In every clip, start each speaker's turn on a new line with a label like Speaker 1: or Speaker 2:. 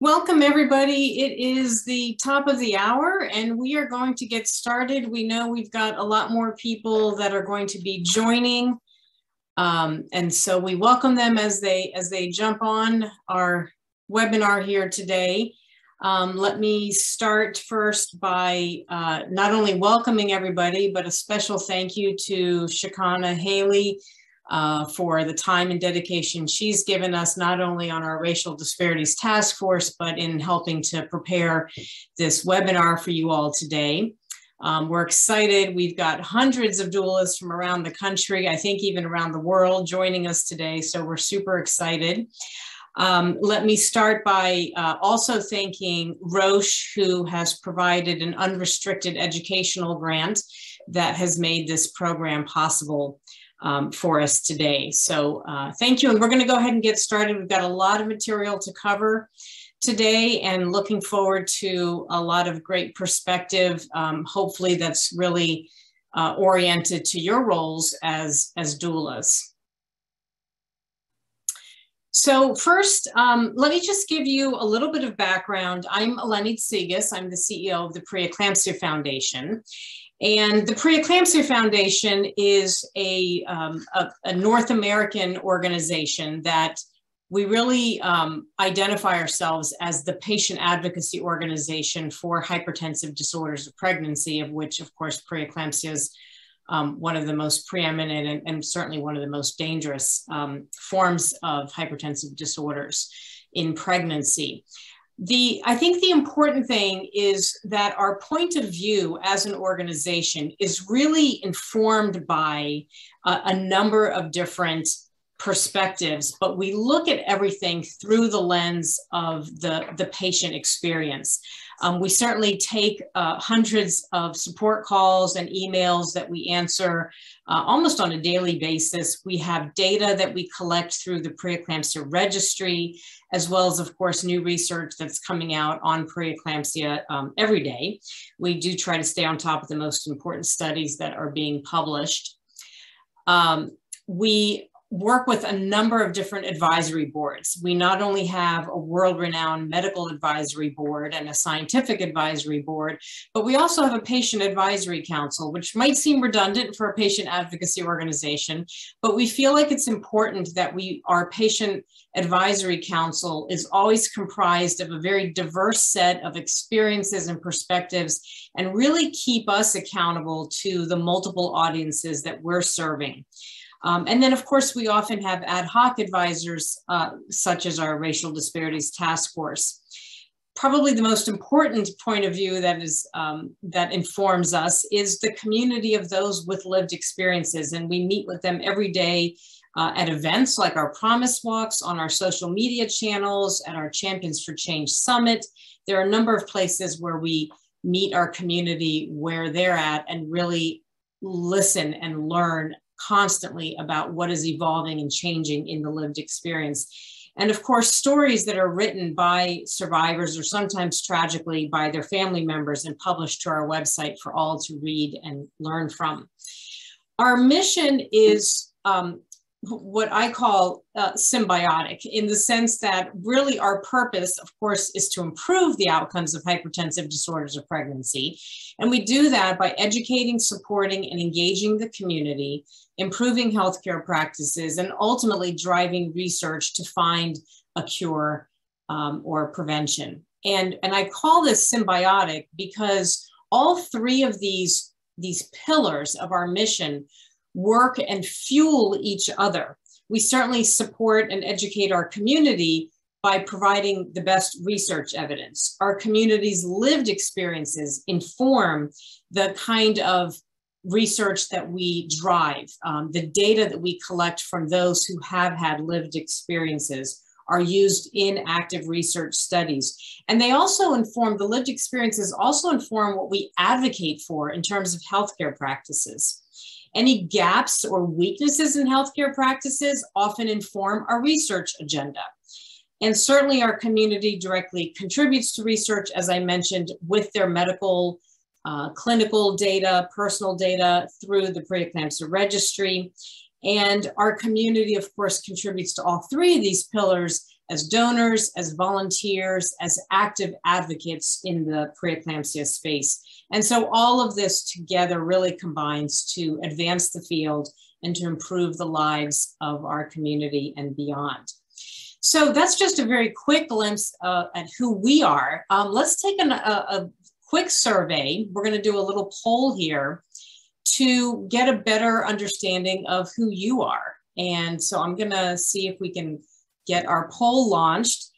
Speaker 1: Welcome, everybody. It is the top of the hour, and we are going to get started. We know we've got a lot more people that are going to be joining, and so we welcome them as they jump on our webinar here today. Let me start first by not only welcoming everybody, but a special thank you to Shakana Haley for the time and dedication she's given us, not only on our Racial Disparities Task Force, but in helping to prepare this webinar for you all today. We're excited. We've got hundreds of doulas from around the country, I think even around the world, joining us today, so we're super excited. Let me start by also thanking Roche, who has provided an unrestricted educational grant that has made this program possible for us today. So thank you, and we're going to go ahead and get started. We've got a lot of material to cover today and looking forward to a lot of great perspective, hopefully that's really oriented to your roles as doulas. So first, let me just give you a little bit of background. I'm Eleni Tsigas. I'm the CEO of the Preeclampsia Foundation. And the Preeclampsia Foundation is a North American organization that we really identify ourselves as the patient advocacy organization for hypertensive disorders of pregnancy, of which, of course, preeclampsia is one of the most preeminent and certainly one of the most dangerous forms of hypertensive disorders in pregnancy. I think the important thing is that our point of view as an organization is really informed by a number of different perspectives, but we look at everything through the lens of the patient experience. We certainly take hundreds of support calls and emails that we answer almost on a daily basis. We have data that we collect through the Preeclampsia registry, as well as, of course, new research that's coming out on preeclampsia every day. We do try to stay on top of the most important studies that are being published. We work with a number of different advisory boards. We not only have a world-renowned medical advisory board and a scientific advisory board, but we also have a patient advisory council, which might seem redundant for a patient advocacy organization, but we feel like it's important that our patient advisory council is always comprised of a very diverse set of experiences and perspectives, and really keep us accountable to the multiple audiences that we're serving. And then, of course, we often have ad hoc advisors, such as our Racial Disparities Task Force. Probably the most important point of view that informs us is the community of those with lived experiences. And we meet with them every day at events like our Promise Walks, on our social media channels, at our Champions for Change Summit. There are a number of places where we meet our community where they're at and really listen and learn constantly about what is evolving and changing in the lived experience. And of course, stories that are written by survivors or sometimes tragically by their family members and published to our website for all to read and learn from. Our mission is what I call symbiotic, in the sense that really our purpose, of course, is to improve the outcomes of hypertensive disorders of pregnancy. And we do that by educating, supporting, and engaging the community, improving healthcare practices, and ultimately driving research to find a cure or prevention. And I call this symbiotic because all three of these pillars of our mission work and fuel each other. We certainly support and educate our community by providing the best research evidence. Our community's lived experiences inform the kind of research that we drive. The data that we collect from those who have had lived experiences are used in active research studies. And they also inform, the lived experiences also inform what we advocate for in terms of healthcare practices. Any gaps or weaknesses in healthcare practices often inform our research agenda. And certainly our community directly contributes to research, as I mentioned, with their medical, clinical data, personal data through the Preeclampsia registry. And our community, of course, contributes to all three of these pillars as donors, as volunteers, as active advocates in the preeclampsia space. And so all of this together really combines to advance the field and to improve the lives of our community and beyond. So that's just a very quick glimpse at who we are. Let's take a quick survey. We're going to do a little poll here to get a better understanding of who you are. And so I'm going to see if we can get our poll launched.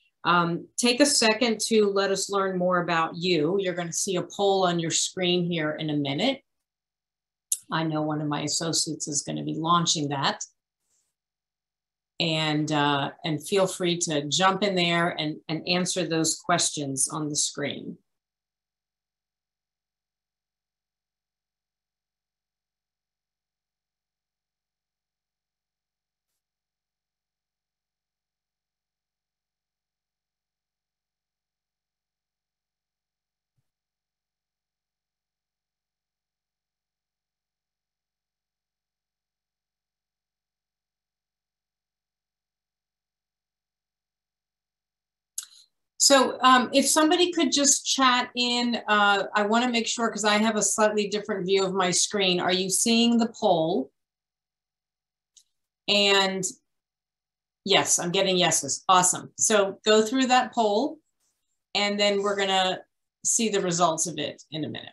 Speaker 1: Take a second to let us learn more about you. You're going to see a poll on your screen here in a minute. I know one of my associates is going to be launching that. And feel free to jump in there and answer those questions on the screen. So if somebody could just chat in, I want to make sure, because I have a slightly different view of my screen. Are you seeing the poll? And yes, I'm getting yeses. Awesome. So go through that poll, and then we're going to see the results of it in a minute.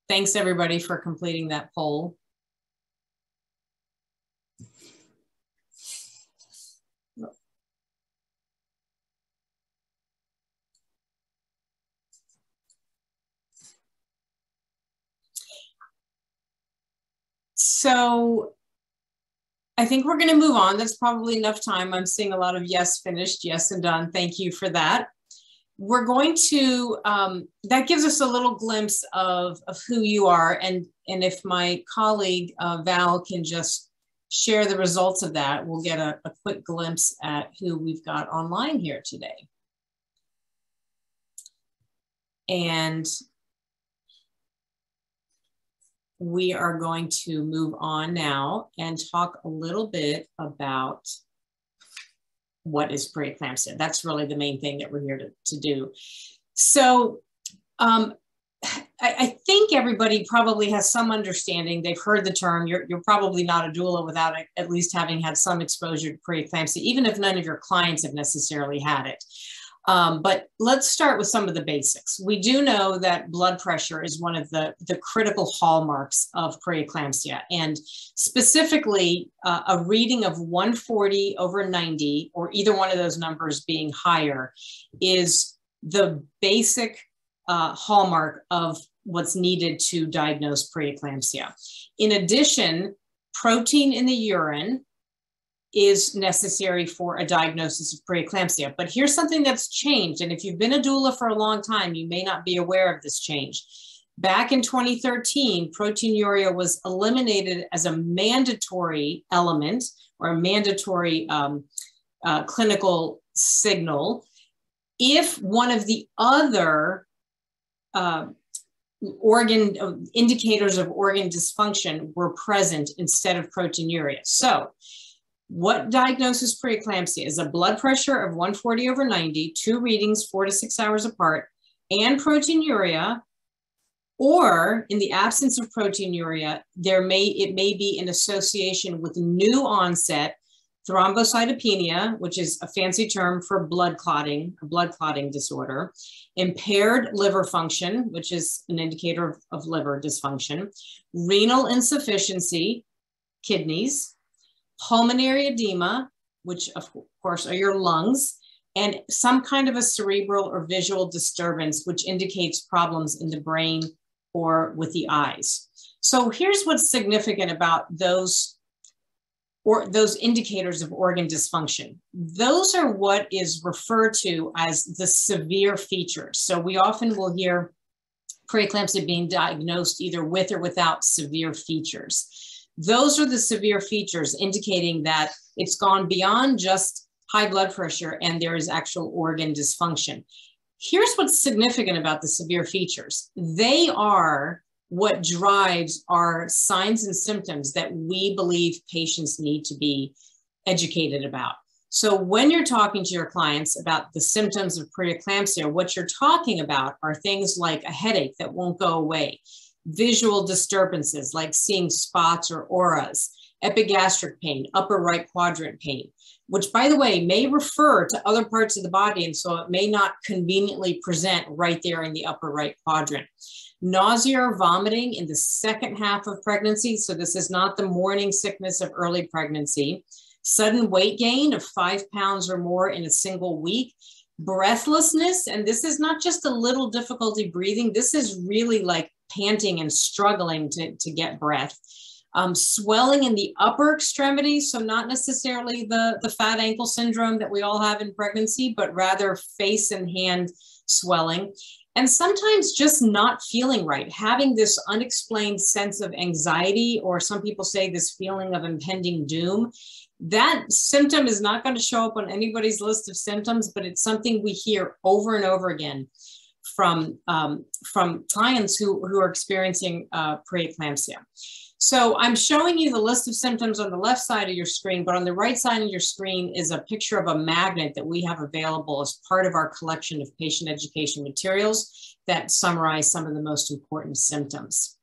Speaker 1: Thanks, everybody, for completing that poll. So I think we're going to move on. That's probably enough time. I'm seeing a lot of yes, finished, yes, and done. Thank you for that. We're going to, that gives us a little glimpse of who you are. And if my colleague, Val, can just share the results of that, we'll get a quick glimpse at who we've got online here today. And we are going to move on now and talk a little bit about what is preeclampsia. That's really the main thing that we're here to do. So I think everybody probably has some understanding. They've heard the term. You're probably not a doula without at least having had some exposure to preeclampsia, even if none of your clients have necessarily had it. But let's start with some of the basics. We do know that blood pressure is one of the critical hallmarks of preeclampsia. And specifically, a reading of 140/90, or either one of those numbers being higher, is the basic hallmark of what's needed to diagnose preeclampsia. In addition, protein in the urine is necessary for a diagnosis of preeclampsia. But here's something that's changed. And if you've been a doula for a long time, you may not be aware of this change. Back in 2013, proteinuria was eliminated as a mandatory element or a mandatory clinical signal if one of the other indicators of organ dysfunction were present instead of proteinuria. So what diagnoses preeclampsia is a blood pressure of 140/90, 2 readings 4 to 6 hours apart, and proteinuria, or in the absence of proteinuria, it may be in association with new onset thrombocytopenia, which is a fancy term for blood clotting, a blood clotting disorder, impaired liver function, which is an indicator of liver dysfunction, renal insufficiency, kidneys, pulmonary edema, which of course are your lungs, and some kind of a cerebral or visual disturbance, which indicates problems in the brain or with the eyes. So here's what's significant about those indicators of organ dysfunction. Those are what is referred to as the severe features. So we often will hear preeclampsia being diagnosed either with or without severe features. Those are the severe features indicating that it's gone beyond just high blood pressure and there is actual organ dysfunction. Here's what's significant about the severe features. They are what drives are signs and symptoms that we believe patients need to be educated about. So when you're talking to your clients about the symptoms of preeclampsia, what you're talking about are things like a headache that won't go away, visual disturbances like seeing spots or auras, epigastric pain, upper right quadrant pain, which, by the way, may refer to other parts of the body, and so it may not conveniently present right there in the upper right quadrant. Nausea or vomiting in the second half of pregnancy, so this is not the morning sickness of early pregnancy. Sudden weight gain of 5 pounds or more in a single week. Breathlessness, and this is not just a little difficulty breathing, this is really like panting and struggling to get breath. Swelling in the upper extremities, so not necessarily the fat ankle syndrome that we all have in pregnancy, but rather face and hand swelling. And sometimes just not feeling right, having this unexplained sense of anxiety, or some people say this feeling of impending doom. That symptom is not going to show up on anybody's list of symptoms, but it's something we hear over and over again from clients who are experiencing preeclampsia. So I'm showing you the list of symptoms on the left side of your screen, but on the right side of your screen is a picture of a magnet that we have available as part of our collection of patient education materials that summarize some of the most important symptoms.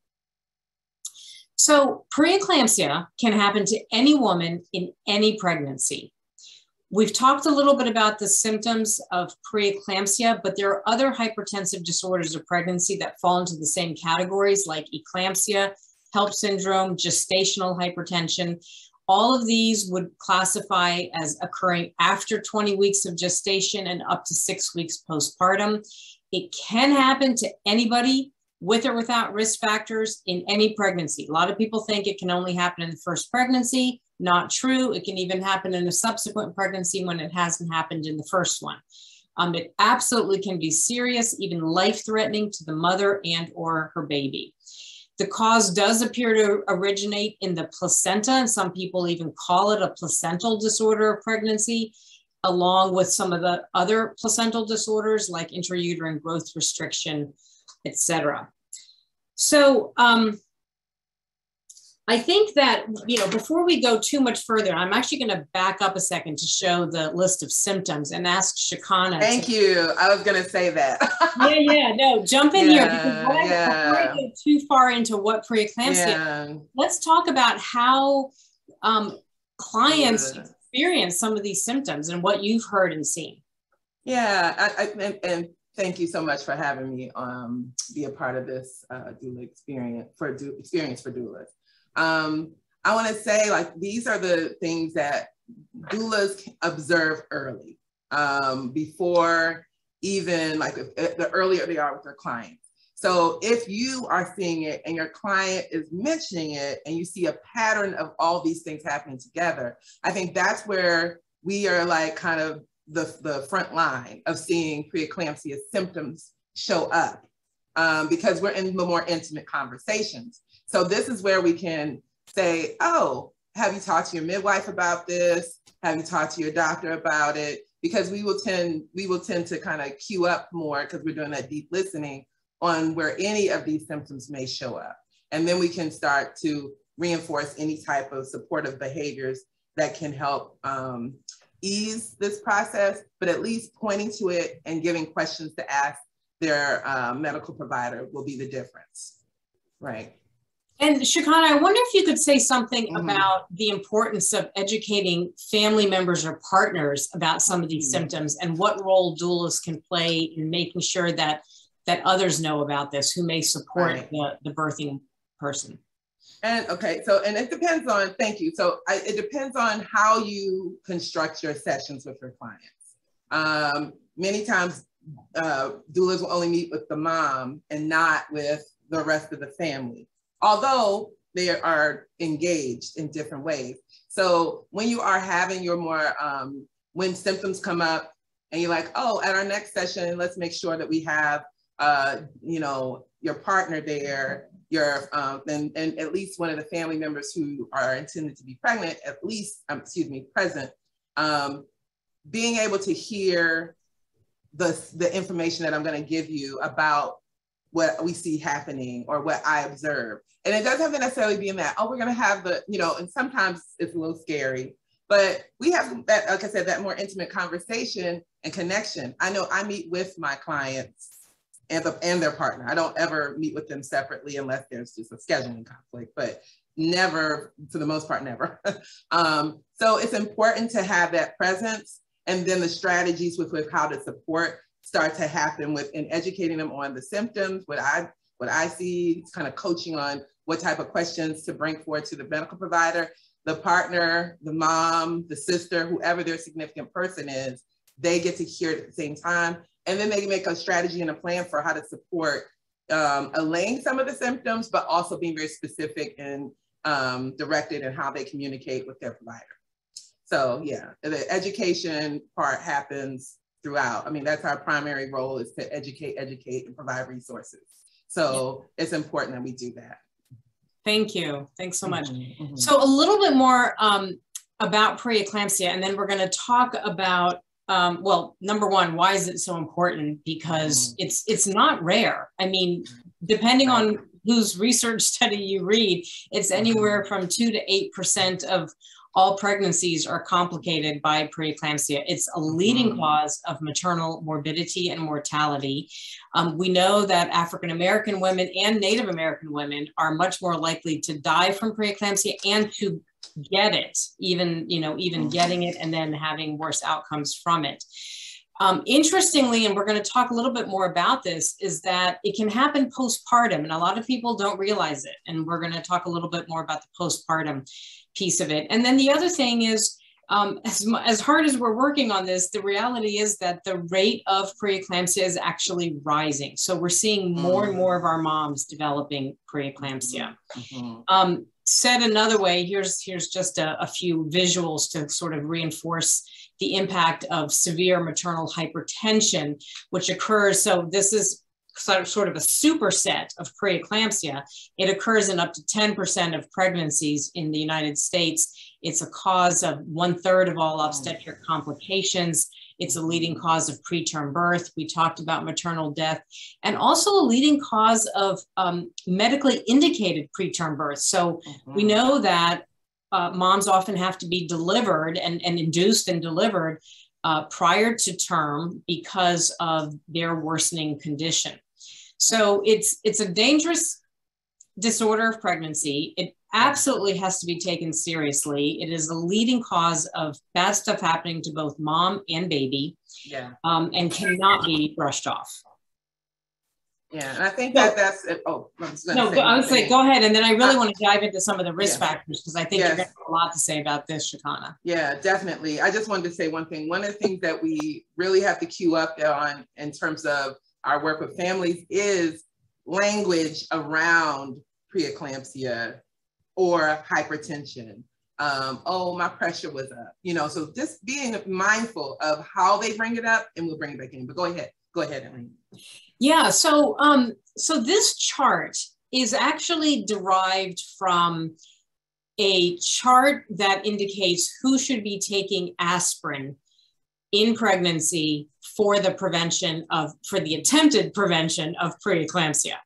Speaker 1: So preeclampsia can happen to any woman in any pregnancy. We've talked a little bit about the symptoms of preeclampsia, but there are other hypertensive disorders of pregnancy that fall into the same categories, like eclampsia, HELP syndrome, gestational hypertension. All of these would classify as occurring after 20 weeks of gestation and up to 6 weeks postpartum. It can happen to anybody with or without risk factors in any pregnancy. A lot of people think it can only happen in the first pregnancy. Not true. It can even happen in a subsequent pregnancy when it hasn't happened in the first one. It absolutely can be serious, even life-threatening to the mother and or her baby. The cause does appear to originate in the placenta, and some people even call it a placental disorder of pregnancy, along with some of the other placental disorders like intrauterine growth restriction, etc. So I think that, before we go too much further, I'm actually going to back up a second to show the list of symptoms and ask Shikana.
Speaker 2: Thank you. I was going to say that.
Speaker 1: No, jump in here, because before I go too far into what preeclampsia is, let's talk about how clients experience some of these symptoms and what you've heard and seen.
Speaker 2: And thank you so much for having me be a part of this doula experience for doulas. I want to say, like, these are the things that doulas observe early, before even, like, the earlier they are with their clients. So if you are seeing it and your client is mentioning it and you see a pattern of all these things happening together, I think that's where we are, like, kind of the front line of seeing preeclampsia symptoms show up, because we're in the more intimate conversations. So this is where we can say, oh, have you talked to your midwife about this? Have you talked to your doctor about it? Because we will tend to kind of queue up more, because we're doing that deep listening on where any of these symptoms may show up. And then we can start to reinforce any type of supportive behaviors that can help ease this process, but at least pointing to it and giving questions to ask their medical provider will be the difference, right?
Speaker 1: And Shikana, I wonder if you could say something about the importance of educating family members or partners about some of these symptoms, and what role doulas can play in making sure that others know about this, who may support the birthing person.
Speaker 2: And okay, so, and it depends on, thank you. So it depends on how you construct your sessions with your clients. Many times doulas will only meet with the mom and not with the rest of the family, although they are engaged in different ways. So when you are having your more, when symptoms come up and you're like, oh, at our next session, let's make sure that we have, your partner there, and at least one of the family members who are intended to be pregnant, at least, present, being able to hear the information that I'm going to give you about what we see happening or what I observe. And it doesn't have to necessarily be in that, oh, we're going to have the, you know, and sometimes it's a little scary, but we have that, like I said, that more intimate conversation and connection. I know I meet with my clients and their partner. I don't ever meet with them separately unless there's just a scheduling conflict, but never, for the most part, never. So it's important to have that presence, and then the strategies with how to support start to happen in educating them on the symptoms, what I see, kind of coaching on what type of questions to bring forward to the medical provider, the partner, the mom, the sister, whoever their significant person is, they get to hear it at the same time. And then they make a strategy and a plan for how to support allaying some of the symptoms, but also being very specific and directed in how they communicate with their provider. So yeah, the education part happens throughout. I mean, that's our primary role, is to educate, and provide resources. So it's important that we do that.
Speaker 1: Thank you. Thanks so much.
Speaker 2: Mm-hmm.
Speaker 1: So a little bit more about preeclampsia, and then we're going to talk about, well, number one, why is it so important? Because it's not rare. I mean, depending on whose research study you read, it's anywhere from 2 to 8% of all pregnancies are complicated by preeclampsia. It's a leading cause of maternal morbidity and mortality. We know that African-American women and Native American women are much more likely to die from preeclampsia and to get it, even getting it and then having worse outcomes from it. Interestingly, and we're going to talk a little bit more about this, is that it can happen postpartum, and a lot of people don't realize it. And we're going to talk a little bit more about the postpartum piece of it. And then the other thing is, as hard as we're working on this, the reality is that the rate of preeclampsia is actually rising. So we're seeing more and more of our moms developing preeclampsia. Said another way, here's just a few visuals to sort of reinforce the impact of severe maternal hypertension, which occurs. So this is sort of a superset of preeclampsia. It occurs in up to 10% of pregnancies in the United States. It's a cause of 1/3 of all obstetric complications. It's a leading cause of preterm birth. We talked about maternal death, and also a leading cause of medically indicated preterm birth. So we know that moms often have to be delivered and induced and delivered prior to term because of their worsening condition. So it's a dangerous disorder of pregnancy. It absolutely has to be taken seriously. It is a leading cause of bad stuff happening to both mom and baby, and cannot be brushed off.
Speaker 2: Yeah, and I think that's it. Oh,
Speaker 1: I would say go ahead, and then I really want to dive into some of the risk factors, because I think you're going to have a lot to say about this, Shakana.
Speaker 2: Yeah, definitely. I just wanted to say one thing. One of the things that we really have to queue up on in terms of our work with families is language around preeclampsia or hypertension. Oh, my pressure was up. You know, so just being mindful of how they bring it up, and we'll bring it back in. But go ahead, Elaine.
Speaker 1: Yeah, so this chart is actually derived from a chart that indicates who should be taking aspirin in pregnancy for the attempted prevention of preeclampsia.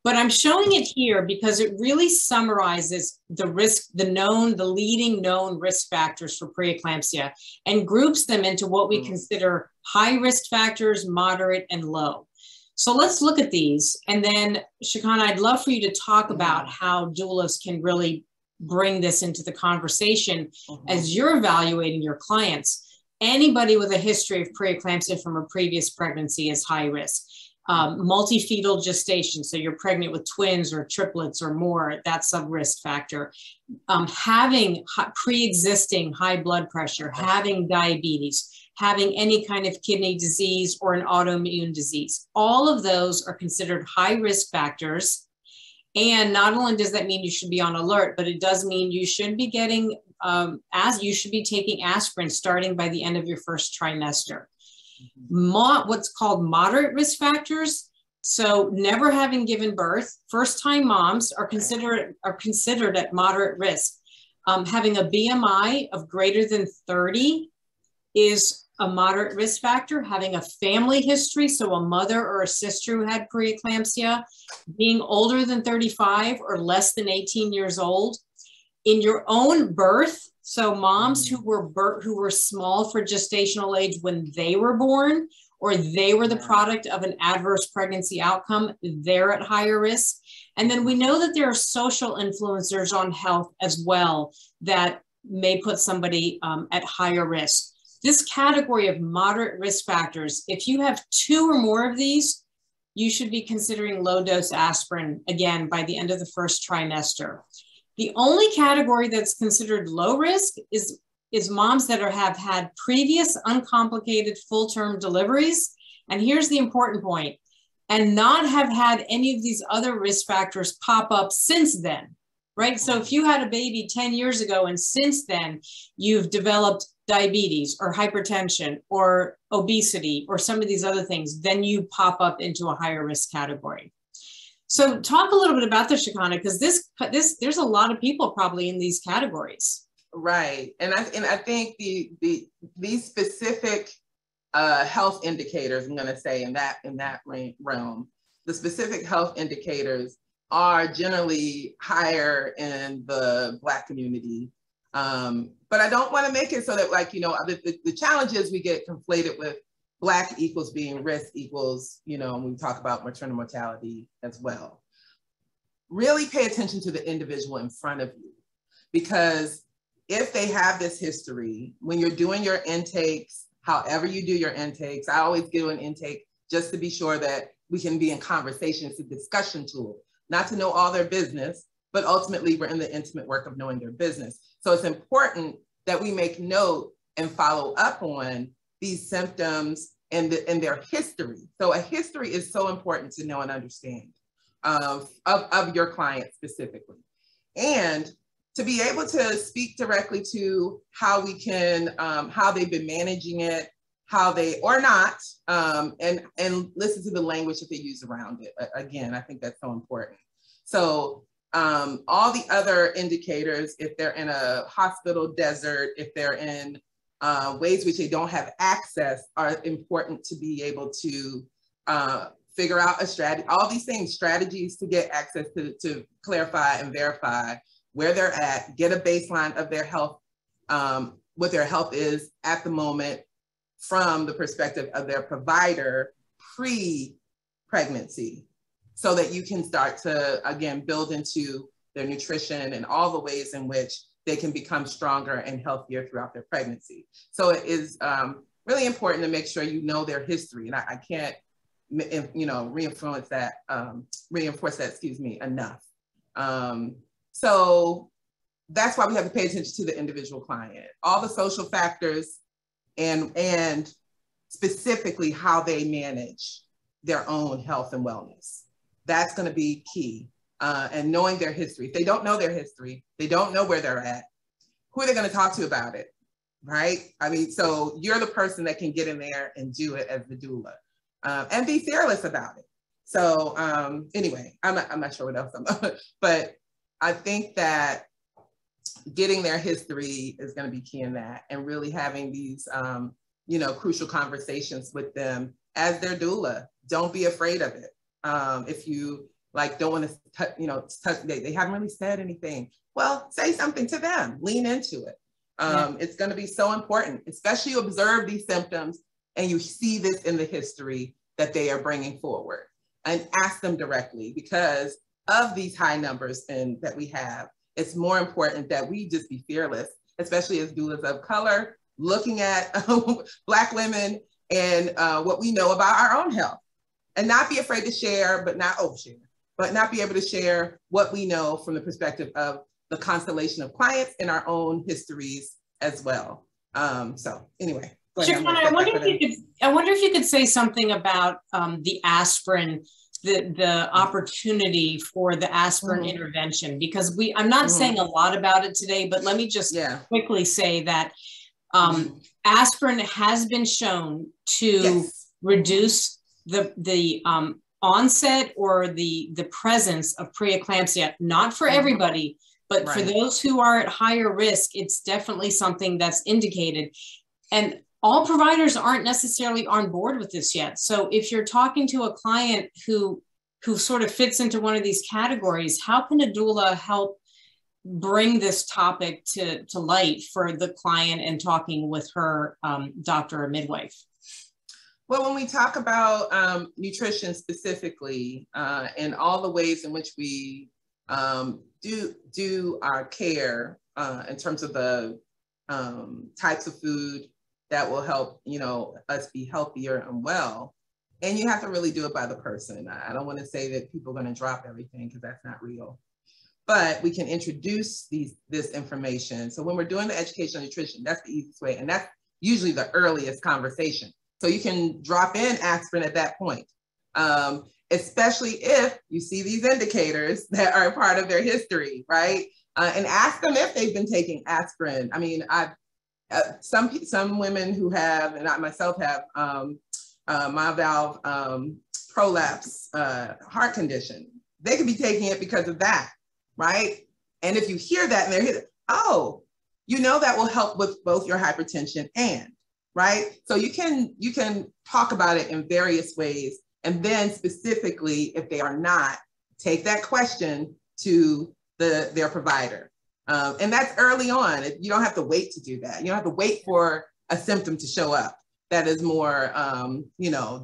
Speaker 1: But I'm showing it here because it really summarizes the leading known risk factors for preeclampsia, and groups them into what we consider high risk factors, moderate, and low. So let's look at these. And then, Shakana, I'd love for you to talk about how doulas can really bring this into the conversation as you're evaluating your clients. Anybody with a history of preeclampsia from a previous pregnancy is high risk. Multifetal gestation, so you're pregnant with twins or triplets or more, that's a risk factor. Having pre-existing high blood pressure, having diabetes, having any kind of kidney disease or an autoimmune disease. All of those are considered high risk factors. And not only does that mean you should be on alert, but it does mean you should be getting, you should be taking aspirin starting by the end of your first trimester. What's called moderate risk factors. So never having given birth, first-time moms are considered at moderate risk. Having a BMI of greater than 30 is a moderate risk factor, having a family history, so a mother or a sister who had preeclampsia, being older than 35 or less than 18 years old, in your own birth, so moms who were small for gestational age when they were born, or they were the product of an adverse pregnancy outcome, they're at higher risk. And then we know that there are social influencers on health as well that may put somebody at higher risk. This category of moderate risk factors, if you have 2 or more of these, you should be considering low dose aspirin, again, by the end of the first trimester. The only category that's considered low risk is moms that have had previous uncomplicated full-term deliveries. And here's the important point, and not have had any of these other risk factors pop up since then, right? So if you had a baby 10 years ago and since then you've developed diabetes or hypertension or obesity or some of these other things, then you pop up into a higher risk category. So talk a little bit about this, Shakana, because there's a lot of people probably in these categories.
Speaker 2: Right, and I think these specific health indicators, I'm going to say in that realm, the specific health indicators are generally higher in the Black community. But I don't want to make it so that, like, you know, the challenges we get conflated with Black equals being risk equals, you know, when we talk about maternal mortality as well. Really pay attention to the individual in front of you, because if they have this history, when you're doing your intakes, however you do your intakes, I always do an intake just to be sure that we can be in conversation. It's a discussion tool, not to know all their business, but ultimately we're in the intimate work of knowing their business. So it's important that we make note and follow up on these symptoms and their history. So a history is so important to know and understand of your client specifically. And to be able to speak directly to how we can, how they've been managing it, how they, or not, and listen to the language that they use around it. Again, I think that's so important. So all the other indicators, if they're in a hospital desert, if they're in ways which they don't have access, are important to be able to figure out a strategy, all these things, strategies to get access to clarify and verify where they're at, get a baseline of their health, what their health is at the moment from the perspective of their provider pre-pregnancy, so that you can start to, again, build into their nutrition and all the ways in which they can become stronger and healthier throughout their pregnancy. So it is really important to make sure you know their history. And I can't, you know, reinforce that, enough. So that's why we have to pay attention to the individual client, all the social factors, and specifically how they manage their own health and wellness. That's going to be key. And knowing their history. If they don't know their history, they don't know where they're at, who are they going to talk to about it, right? I mean, so you're the person that can get in there and do it as the doula, and be fearless about it. So anyway, I'm not sure what else but I think that getting their history is going to be key in that, and really having these, you know, crucial conversations with them as their doula. Don't be afraid of it. If you don't want to, you know, they haven't really said anything, well, say something to them, lean into it. It's going to be so important, especially you observe these symptoms and you see this in the history that they are bringing forward, and ask them directly, because of these high numbers that we have. It's more important that we just be fearless, especially as doulas of color, looking at Black women and what we know about our own health, and not be afraid to share, but not overshare, but not be able to share what we know from the perspective of the constellation of clients and our own histories as well. So anyway.
Speaker 1: Shakana, I wonder if you could say something about the aspirin, the opportunity for the aspirin intervention, because I'm not saying a lot about it today, but let me just quickly say that aspirin has been shown to reduce the onset or the presence of preeclampsia, not for everybody, but for those who are at higher risk, it's definitely something that's indicated. And all providers aren't necessarily on board with this yet. So if you're talking to a client who sort of fits into one of these categories, how can a doula help bring this topic to light for the client and talking with her doctor or midwife?
Speaker 2: Well, when we talk about nutrition specifically, and all the ways in which we do our care in terms of the types of food that will help, us be healthier and well, and you have to really do it by the person. I don't want to say that people are going to drop everything, because that's not real. But we can introduce this information. So when we're doing the education on nutrition, that's the easiest way. And that's usually the earliest conversation. So you can drop in aspirin at that point, especially if you see these indicators that are part of their history, right? And ask them if they've been taking aspirin. I mean, some women who have, and I myself have, mild valve prolapse heart condition, they could be taking it because of that, right? And if you hear that and they're here, oh, that will help with both your hypertension and, right? So you can talk about it in various ways. And then specifically, if they are not, take that question to their provider. And that's early on. You don't have to wait to do that. You don't have to wait for a symptom to show up that is more,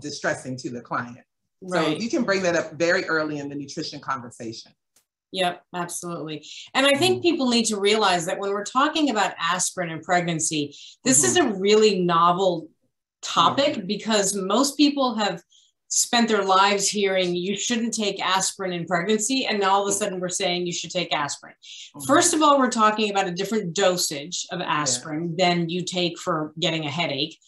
Speaker 2: distressing to the client. Right. So you can bring that up very early in the nutrition conversation.
Speaker 1: Yep, absolutely. And I think people need to realize that when we're talking about aspirin and pregnancy, this is a really novel topic, because most people have spent their lives hearing you shouldn't take aspirin in pregnancy, and now all of a sudden we're saying you should take aspirin. First of all, we're talking about a different dosage of aspirin than you take for getting a headache.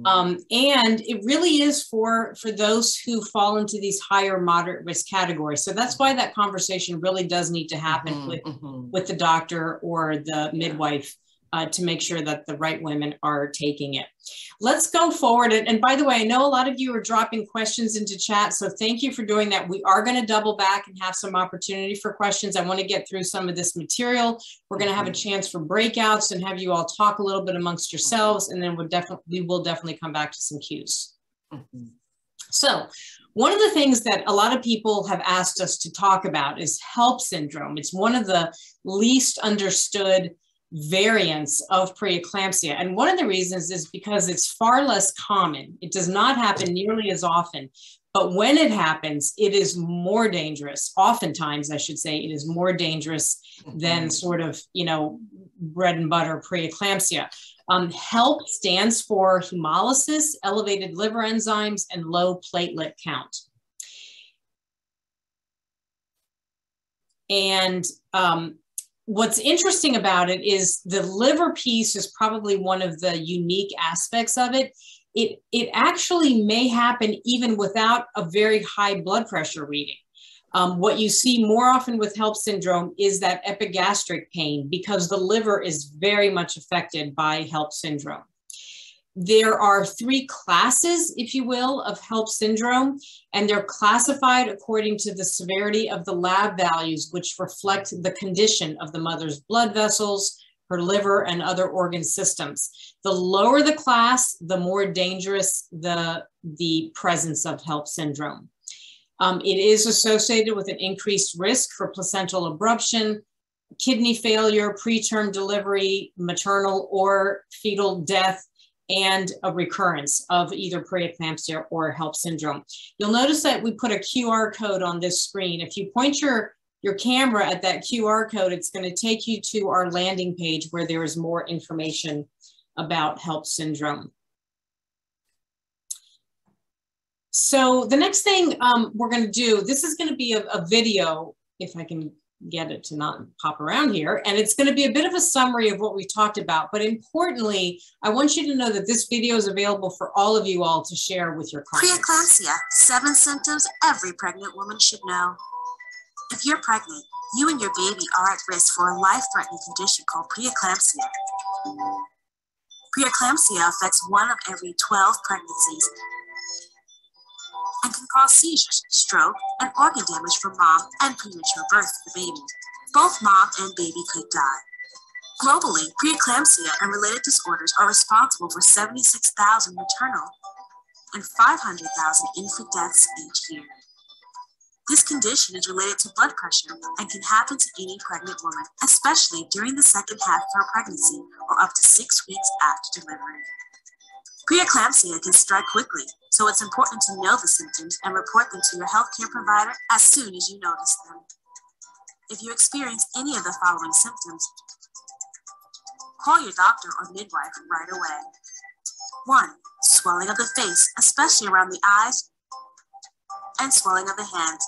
Speaker 1: And it really is for those who fall into these higher moderate risk categories. So that's why that conversation really does need to happen with the doctor or the midwife to make sure that the right women are taking it. Let's go forward. And by the way, I know a lot of you are dropping questions into chat, so thank you for doing that. We are going to double back and have some opportunity for questions. I want to get through some of this material. We're going to have a chance for breakouts and have you all talk a little bit amongst yourselves, and then we will definitely come back to some cues. So one of the things that a lot of people have asked us to talk about is HELP syndrome. It's one of the least understood variants of preeclampsia. And one of the reasons is because it's far less common. It does not happen nearly as often, but when it happens, it is more dangerous. Oftentimes, I should say, it is more dangerous than sort of, bread and butter preeclampsia. HELP stands for hemolysis, elevated liver enzymes, and low platelet count. And what's interesting about it is the liver piece is probably one of the unique aspects of it. It actually may happen even without a very high blood pressure reading. What you see more often with HELP syndrome is that epigastric pain, because the liver is very much affected by HELP syndrome. There are 3 classes, if you will, of HELP syndrome, and they're classified according to the severity of the lab values, which reflect the condition of the mother's blood vessels, her liver, and other organ systems. The lower the class, the more dangerous the presence of HELP syndrome. It is associated with an increased risk for placental abruption, kidney failure, preterm delivery, maternal or fetal death, and a recurrence of either preeclampsia or HELP syndrome. You'll notice that we put a QR code on this screen. If you point your camera at that QR code, it's going to take you to our landing page where there is more information about HELP syndrome. So the next thing we're going to do, this is going to be a video, if I can get it to not pop around here. And it's going to be a bit of a summary of what we talked about. But importantly, I want you to know that this video is available for all of you all to share with your clients.
Speaker 3: Preeclampsia, 7 symptoms every pregnant woman should know. If you're pregnant, you and your baby are at risk for a life-threatening condition called preeclampsia. Preeclampsia affects 1 of every 12 pregnancies and can cause seizures, stroke, and organ damage for mom and premature birth of the baby. Both mom and baby could die. Globally, preeclampsia and related disorders are responsible for 76,000 maternal and 500,000 infant deaths each year. This condition is related to blood pressure and can happen to any pregnant woman, especially during the second half of her pregnancy or up to 6 weeks after delivery. Preeclampsia can strike quickly, so it's important to know the symptoms and report them to your healthcare provider as soon as you notice them. If you experience any of the following symptoms, call your doctor or midwife right away. 1. Swelling of the face, especially around the eyes, and swelling of the hands.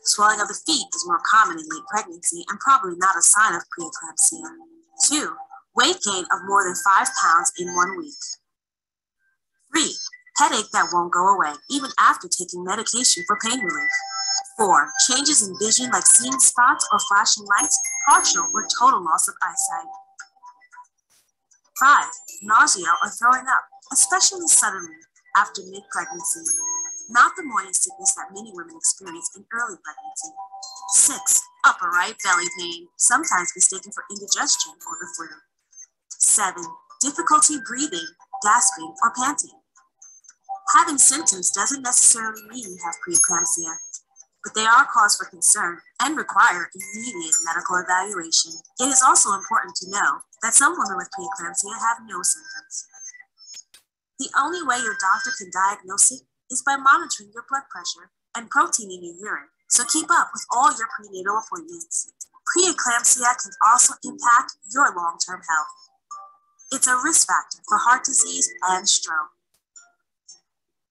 Speaker 3: Swelling of the feet is more common in late pregnancy and probably not a sign of preeclampsia. 2. Weight gain of more than 5 pounds in 1 week. 3. Headache that won't go away, even after taking medication for pain relief. 4. Changes in vision like seeing spots or flashing lights, partial or total loss of eyesight. 5. Nausea or throwing up, especially suddenly after mid-pregnancy. Not the morning sickness that many women experience in early pregnancy. 6. Upper right belly pain, sometimes mistaken for indigestion or the flu. 7. Difficulty breathing, gasping, or panting. Having symptoms doesn't necessarily mean you have preeclampsia, but they are cause for concern and require immediate medical evaluation. It is also important to know that some women with preeclampsia have no symptoms. The only way your doctor can diagnose it is by monitoring your blood pressure and protein in your urine, so keep up with all your prenatal appointments. Preeclampsia can also impact your long-term health. It's a risk factor for heart disease and stroke.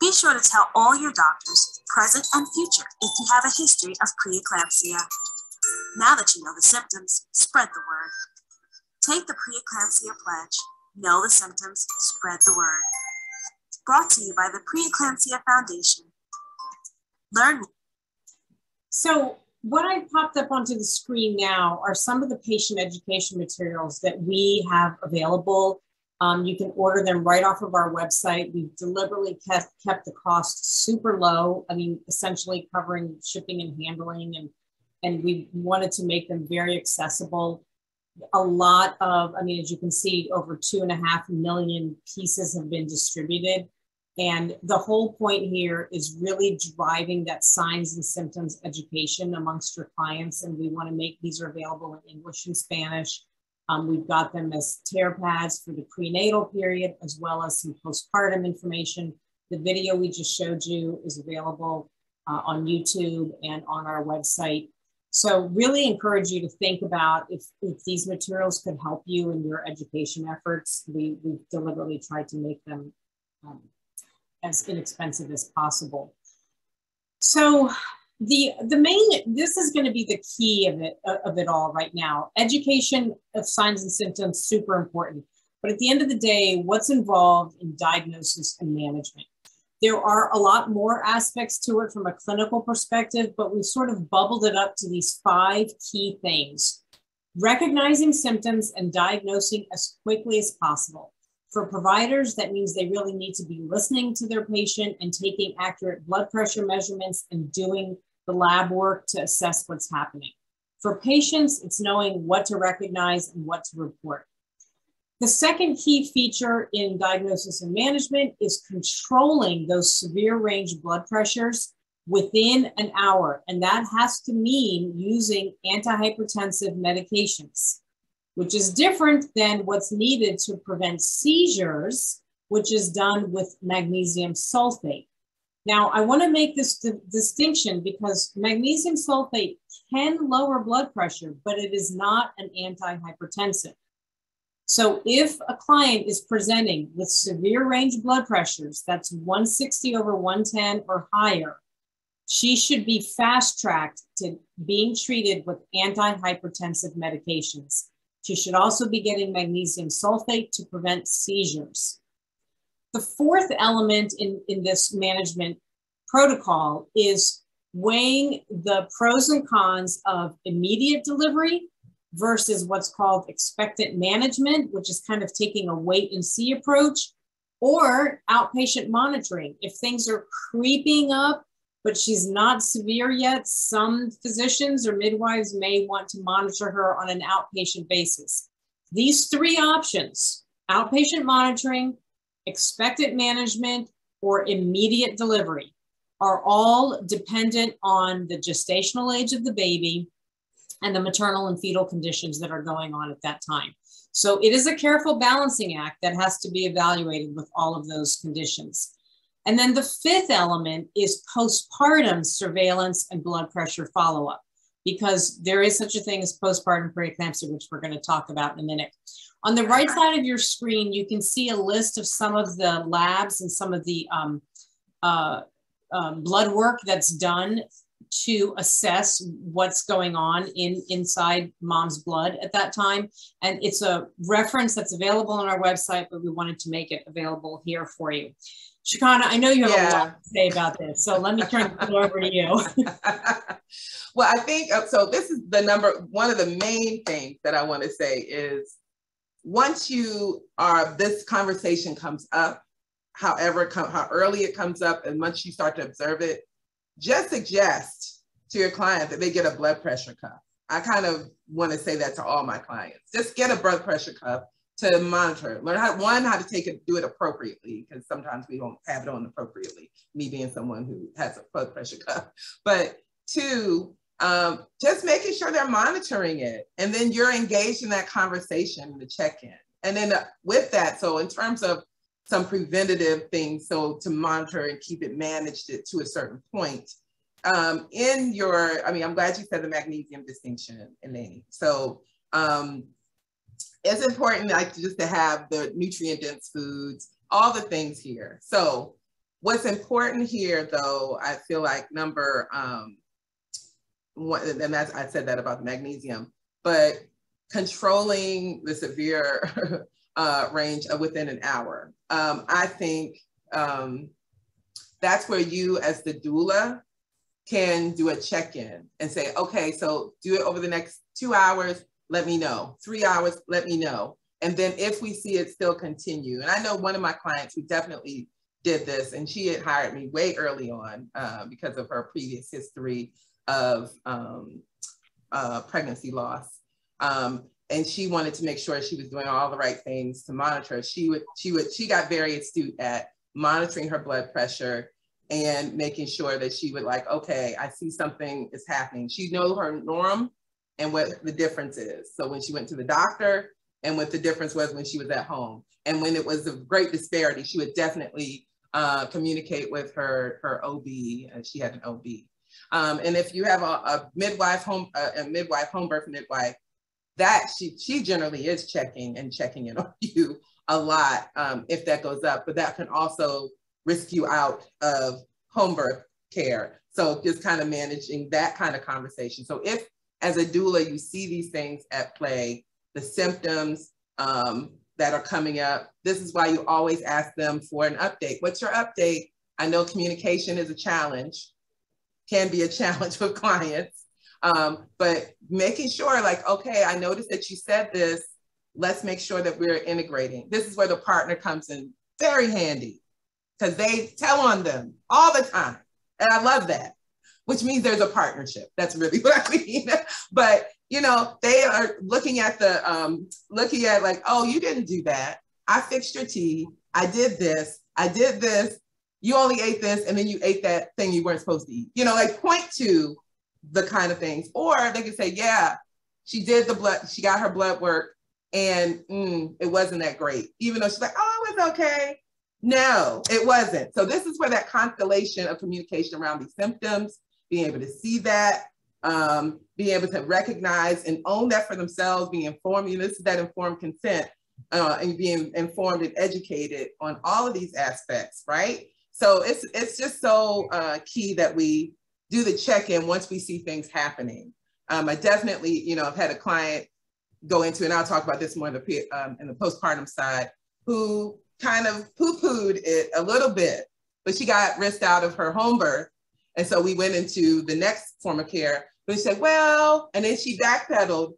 Speaker 3: Be sure to tell all your doctors, present and future, if you have a history of preeclampsia. Now that you know the symptoms, spread the word. Take the Preeclampsia Pledge. Know the symptoms, spread the word. Brought to you by the Preeclampsia Foundation. Learn.
Speaker 1: So what I popped up onto the screen now are some of the patient education materials that we have available. You can order them right off of our website. We've deliberately kept the cost super low. I mean, essentially covering shipping and handling, and we wanted to make them very accessible. A lot of, I mean, as you can see, over 2.5 million pieces have been distributed. And the whole point here is really driving that signs and symptoms education amongst your clients. And we want to make these are available in English and Spanish. We've got them as tear pads for the prenatal period, as well as some postpartum information. The video we just showed you is available on YouTube and on our website. So really encourage you to think about if these materials could help you in your education efforts. We've deliberately tried to make them as inexpensive as possible. So this is going to be the key of it all right now. Education of signs and symptoms, super important. But at the end of the day, what's involved in diagnosis and management? There are a lot more aspects to it from a clinical perspective, but we sort of bubbled it up to these 5 key things. Recognizing symptoms and diagnosing as quickly as possible. For providers, that means they really need to be listening to their patient and taking accurate blood pressure measurements and doing the lab work to assess what's happening. For patients, it's knowing what to recognize and what to report. The second key feature in diagnosis and management is controlling those severe range blood pressures within an hour. And that has to mean using antihypertensive medications, which is different than what's needed to prevent seizures, which is done with magnesium sulfate. Now, I want to make this distinction because magnesium sulfate can lower blood pressure, but it is not an antihypertensive. So if a client is presenting with severe range blood pressures, that's 160/110 or higher, she should be fast-tracked to being treated with antihypertensive medications. She should also be getting magnesium sulfate to prevent seizures. The fourth element in this management protocol is weighing the pros and cons of immediate delivery versus what's called expectant management, which is kind of taking a wait and see approach, or outpatient monitoring. If things are creeping up, but she's not severe yet, some physicians or midwives may want to monitor her on an outpatient basis. These three options, outpatient monitoring, expectant management, or immediate delivery, are all dependent on the gestational age of the baby and the maternal and fetal conditions that are going on at that time. So it is a careful balancing act that has to be evaluated with all of those conditions. And then the fifth element is postpartum surveillance and blood pressure follow-up, because there is such a thing as postpartum preeclampsia, which we're going to talk about in a minute. On the right side of your screen, you can see a list of some of the labs and some of the blood work that's done to assess what's going on inside mom's blood at that time. And it's a reference that's available on our website, but we wanted to make it available here for you. Shikana, I know you have a lot to say about this, so let me turn it over to you.
Speaker 2: Well, I think, so this is one of the main things that I want to say is, once this conversation comes up, how early it comes up, and once you start to observe it, just suggest to your client that they get a blood pressure cuff. I kind of want to say that to all my clients. Just get a blood pressure cuff to monitor. Learn how to do it appropriately, because sometimes we don't have it on appropriately, me being someone who has a blood pressure cuff. But two, just making sure they're monitoring it. And then you're engaged in that conversation, the check-in. And then with that, so in terms of some preventative things, so to monitor and keep it managed to a certain point. I'm glad you said the magnesium distinction, Eleni. So it's important just to have the nutrient-dense foods, all the things here. So what's important here, though, I feel like and I said that about the magnesium, but controlling the severe range of within an hour. I think that's where you as the doula can do a check-in and say, okay, so do it over the next 2 hours, let me know. 3 hours, let me know. And then if we see it still continue, and I know one of my clients who definitely did this, and she had hired me way early on because of her previous history of pregnancy loss. And she wanted to make sure she was doing all the right things to monitor. She got very astute at monitoring her blood pressure and making sure that she would okay, I see something is happening. She knows her norm and what the difference is. So when she went to the doctor and what the difference was when she was at home. And when it was a great disparity, she would definitely communicate with her OB, and she had an OB. And if you have a midwife, home birth midwife, that she generally is checking in on you a lot if that goes up, but that can also risk you out of home birth care. So just kind of managing that kind of conversation. So if as a doula, you see these things at play, the symptoms that are coming up, this is why you always ask them for an update. What's your update? I know communication is a challenge, can be a challenge with clients. But making sure okay, I noticed that you said this, let's make sure that we're integrating. This is where the partner comes in very handy, because they tell on them all the time. And I love that, which means there's a partnership. That's really what I mean. But, they are looking at oh, you didn't do that. I fixed your tea. I did this. You only ate this, and then you ate that thing you weren't supposed to eat. Point to the kind of things. Or they could say, yeah, she got her blood work, and it wasn't that great. Even though she's oh, it was okay. No, it wasn't. So this is where that constellation of communication around these symptoms, being able to see that, being able to recognize and own that for themselves, being informed, this is that informed consent, and being informed and educated on all of these aspects, right? So it's just so key that we do the check-in once we see things happening. I definitely, I've had a client go into, and I'll talk about this more in the postpartum side, who kind of poo-pooed it a little bit, but she got risked out of her home birth. And so we went into the next form of care, but she said, well, and then she backpedaled.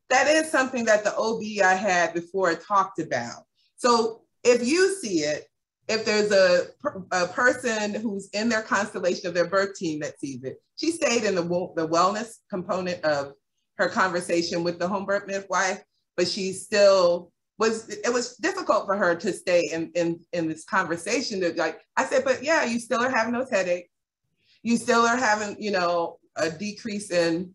Speaker 2: That is something that the OB I had before talked about. So if you see it, if there's a person who's in their constellation of their birth team that sees it, she stayed in the wellness component of her conversation with the home birth midwife. but she still it was difficult for her to stay in this conversation. That, like I said, but yeah, you still are having those headaches. You still are having, you know, a decrease in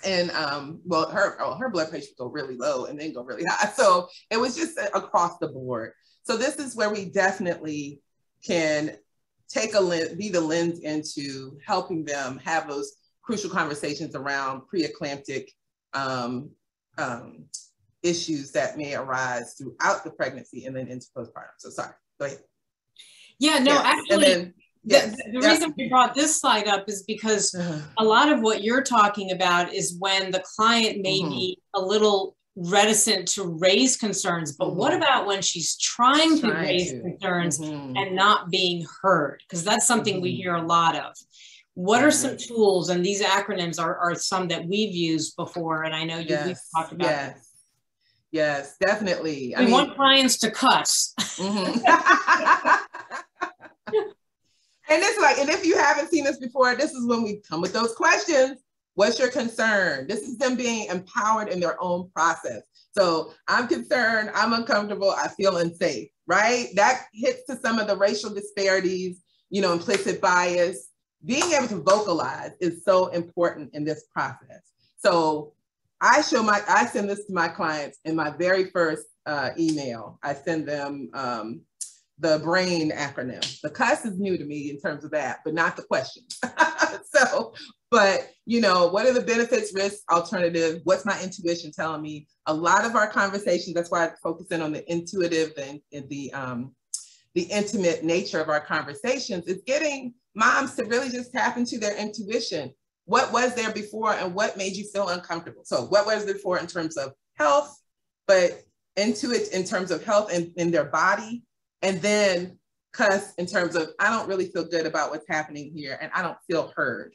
Speaker 2: well, her blood pressure would go really low and then go really high. So it was just across the board. So this is where we definitely can take be the lens into helping them have those crucial conversations around preeclamptic issues that may arise throughout the pregnancy and then into postpartum. So sorry, go ahead.
Speaker 1: Yeah, no,
Speaker 2: yes.
Speaker 1: actually,
Speaker 2: and then, yes.
Speaker 1: the reason we brought this slide up is because a lot of what you're talking about is when the client may be a little reticent to raise concerns, but what about when she's trying to raise concerns and not being heard? Because that's something we hear a lot of. What are some tools, and these acronyms are some that we've used before, and I know we've talked about them.
Speaker 2: Yes, definitely.
Speaker 1: We want clients to cuss.
Speaker 2: And it's like, and if you haven't seen this before, this is when we come with those questions. What's your concern? This is them being empowered in their own process. So I'm concerned, I'm uncomfortable, I feel unsafe, right? That hits to some of the racial disparities, you know, implicit bias. Being able to vocalize is so important in this process. So I send this to my clients in my very first email. I send them the BRAIN acronym. The cuss is new to me in terms of that, but not the questions. But you know, what are the benefits, risks, alternatives? What's my intuition telling me? A lot of our conversations, that's why I focus in on the intuitive and the intimate nature of our conversations, is getting moms to really just tap into their intuition. What was there before and what made you feel uncomfortable? So what was there before in terms of health, but into it in terms of health and in their body, and then cuss in terms of, I don't really feel good about what's happening here and I don't feel heard,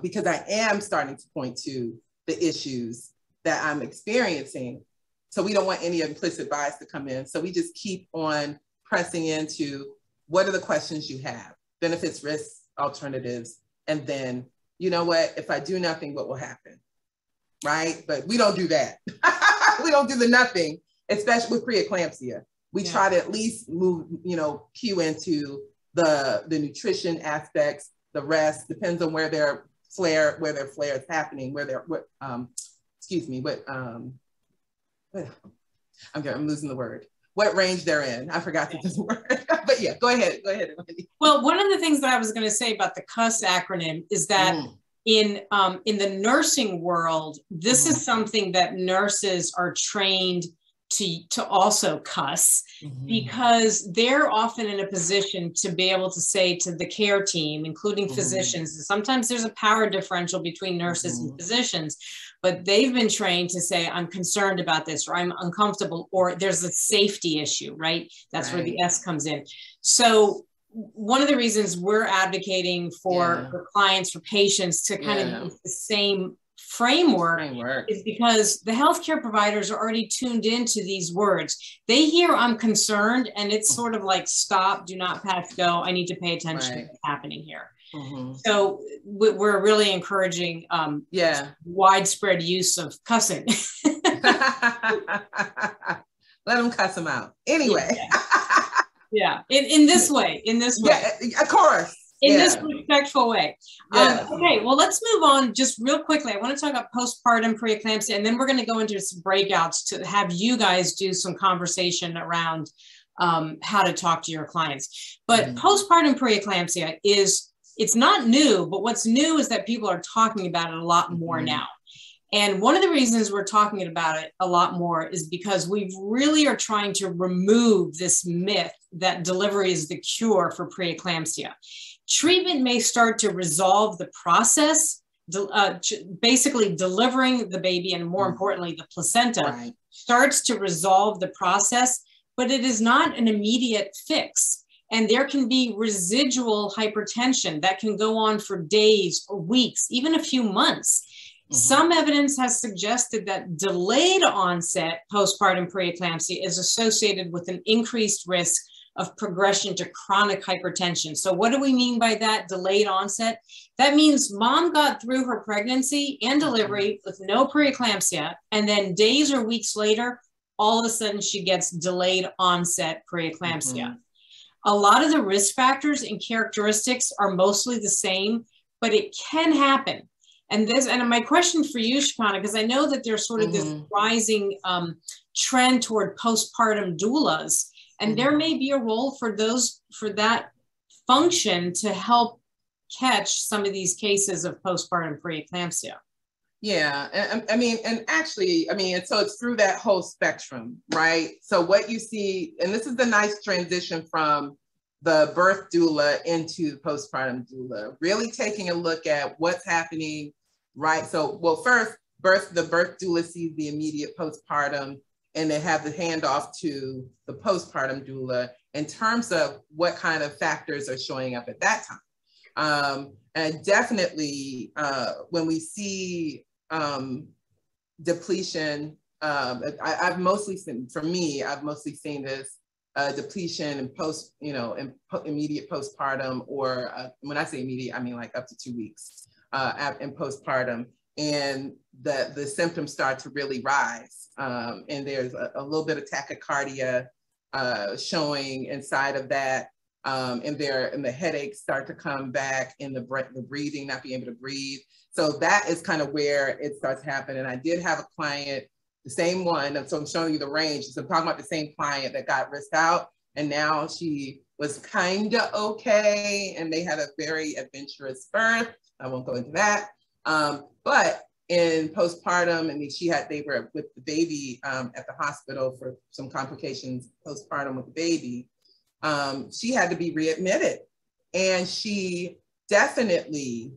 Speaker 2: because I am starting to point to the issues that I'm experiencing. So we don't want any implicit bias to come in. So we just keep on pressing into what are the questions you have, benefits, risks, alternatives, and then, you know what, if I do nothing, what will happen, right? But we don't do that. We don't do the nothing, especially with preeclampsia. We try to at least move, you know, cue into the nutrition aspects. The rest depends on where their flare is happening, I'm losing the word. What range they're in. I forgot to use the word. But yeah, go ahead.
Speaker 1: Well, one of the things that I was going to say about the CUSS acronym is that in the nursing world, this is something that nurses are trained to also cuss, because they're often in a position to be able to say to the care team, including physicians, and sometimes there's a power differential between nurses and physicians, but they've been trained to say, I'm concerned about this, or I'm uncomfortable, or there's a safety issue, right? That's where the S comes in. So one of the reasons we're advocating for clients, for patients to kind of use the same framework is because the healthcare providers are already tuned into these words. They hear I'm concerned and it's sort of like, stop, do not pass go. I need to pay attention to what's happening here. So we're really encouraging widespread use of cussing.
Speaker 2: Let them cuss them out. Anyway.
Speaker 1: In this way.
Speaker 2: Yeah, of course.
Speaker 1: In this respectful way. Okay, well, let's move on just real quickly. I want to talk about postpartum preeclampsia, and then we're going to go into some breakouts to have you guys do some conversation around how to talk to your clients. But postpartum preeclampsia it's not new, but what's new is that people are talking about it a lot more now. And one of the reasons we're talking about it a lot more is because we really are trying to remove this myth that delivery is the cure for preeclampsia. Treatment may start to resolve the process, basically delivering the baby, and more importantly, the placenta starts to resolve the process, but it is not an immediate fix. And there can be residual hypertension that can go on for days or weeks, even a few months. Some evidence has suggested that delayed onset postpartum preeclampsia is associated with an increased risk of progression to chronic hypertension. So what do we mean by that delayed onset? That means mom got through her pregnancy and delivery with no preeclampsia, and then days or weeks later, all of a sudden she gets delayed onset preeclampsia. A lot of the risk factors and characteristics are mostly the same, but it can happen. And my question for you, Shakana, because I know that there's sort of this rising trend toward postpartum doulas, and there may be a role for that function to help catch some of these cases of postpartum preeclampsia.
Speaker 2: Yeah, and actually, so it's through that whole spectrum, right? So what you see, and this is the nice transition from the birth doula into the postpartum doula, really taking a look at what's happening, right? So, well, first, the birth doula sees the immediate postpartum, and they have the handoff to the postpartum doula in terms of what kind of factors are showing up at that time. And definitely, when we see depletion, I've mostly seen this depletion and immediate postpartum, or when I say immediate, I mean like up to 2 weeks in postpartum, and the symptoms start to really rise, and there's a little bit of tachycardia showing inside of that, and the headaches start to come back, and the breathing, not being able to breathe. So that is kind of where it starts happening. And I did have a client, the same one, and so I'm showing you the range. So I'm talking about the same client that got risked out, and now she was kind of okay, and they had a very adventurous birth. I won't go into that. But in postpartum, they were with the baby at the hospital for some complications postpartum with the baby. She had to be readmitted, and she definitely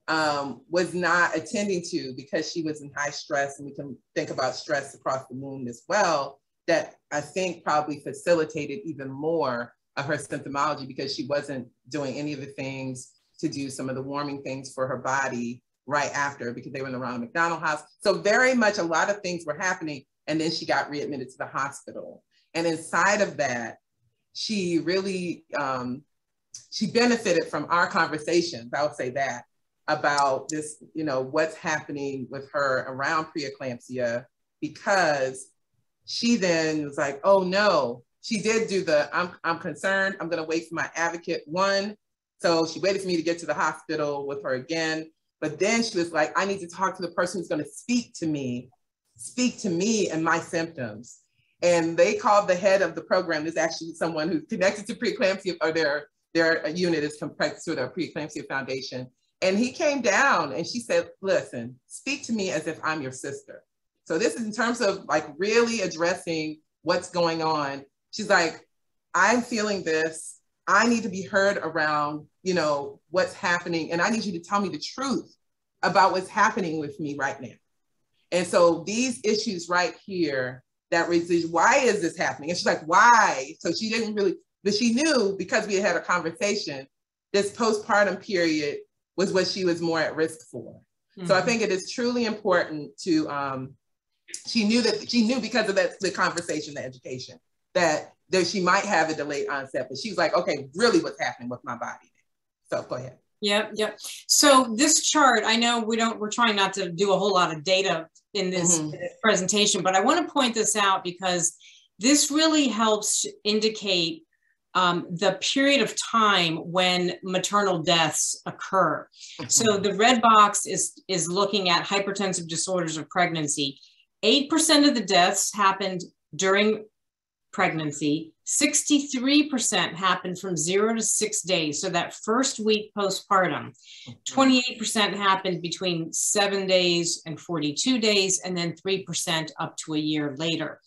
Speaker 2: was not attending to, because she was in high stress, and we can think about stress across the wound as well, that I think probably facilitated even more of her symptomology, because she wasn't doing any of the things to do some of the warming things for her body right after, because they were in the Ronald McDonald House. So very much a lot of things were happening, and then she got readmitted to the hospital. And inside of that, she really, she benefited from our conversations, I would say that, about this, what's happening with her around preeclampsia, because she then was like, oh no, she did do I'm concerned, I'm gonna wait for my advocate one. So she waited for me to get to the hospital with her again. But then she was like, I need to talk to the person who's gonna speak to me and my symptoms. And they called the head of the program. There's actually someone who's connected to preeclampsia, or their unit is connected to the Preeclampsia Foundation. And he came down, and she said, listen, speak to me as if I'm your sister. So this is in terms of like really addressing what's going on. She's like, I'm feeling this. I need to be heard around, what's happening. And I need you to tell me the truth about what's happening with me right now. And so these issues right here, why is this happening? And she's like, why? So she didn't really, but she knew, because we had a conversation, this postpartum period was what she was more at risk for. Mm-hmm. So I think it is truly important to, she knew because of the conversation, the education, that she might have a delayed onset, but she was like, okay, really what's happening with my body? So go ahead.
Speaker 1: Yep. So this chart, I know we're trying not to do a whole lot of data in this presentation, but I want to point this out because this really helps indicate the period of time when maternal deaths occur. So the red box is looking at hypertensive disorders of pregnancy. 8% of the deaths happened during pregnancy. 63% happened from 0 to 6 days. So that first week postpartum. 28% happened between 7 days and 42 days, and then 3% up to a year later.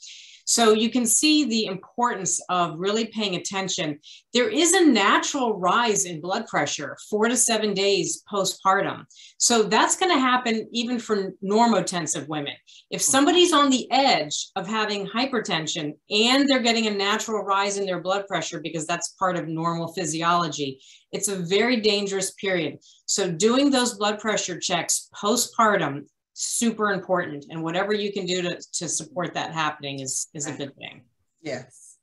Speaker 1: So you can see the importance of really paying attention. There is a natural rise in blood pressure 4 to 7 days postpartum. So that's going to happen even for normotensive women. If somebody's on the edge of having hypertension and they're getting a natural rise in their blood pressure, because that's part of normal physiology, it's a very dangerous period. So doing those blood pressure checks postpartum, super important, and whatever you can do to support that happening is a good thing.
Speaker 2: Yes.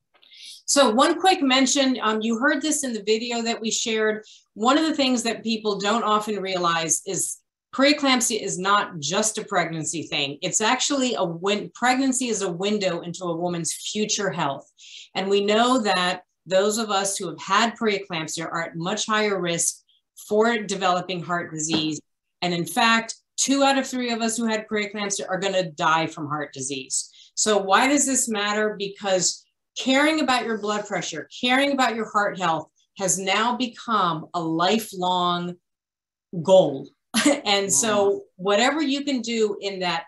Speaker 1: So one quick mention, you heard this in the video that we shared. One of the things that people don't often realize is preeclampsia is not just a pregnancy thing. It's actually pregnancy is a window into a woman's future health. And we know that those of us who have had preeclampsia are at much higher risk for developing heart disease. And in fact, 2 out of 3 of us who had preeclampsia are going to die from heart disease. So why does this matter? Because caring about your blood pressure, caring about your heart health has now become a lifelong goal. And so whatever you can do in that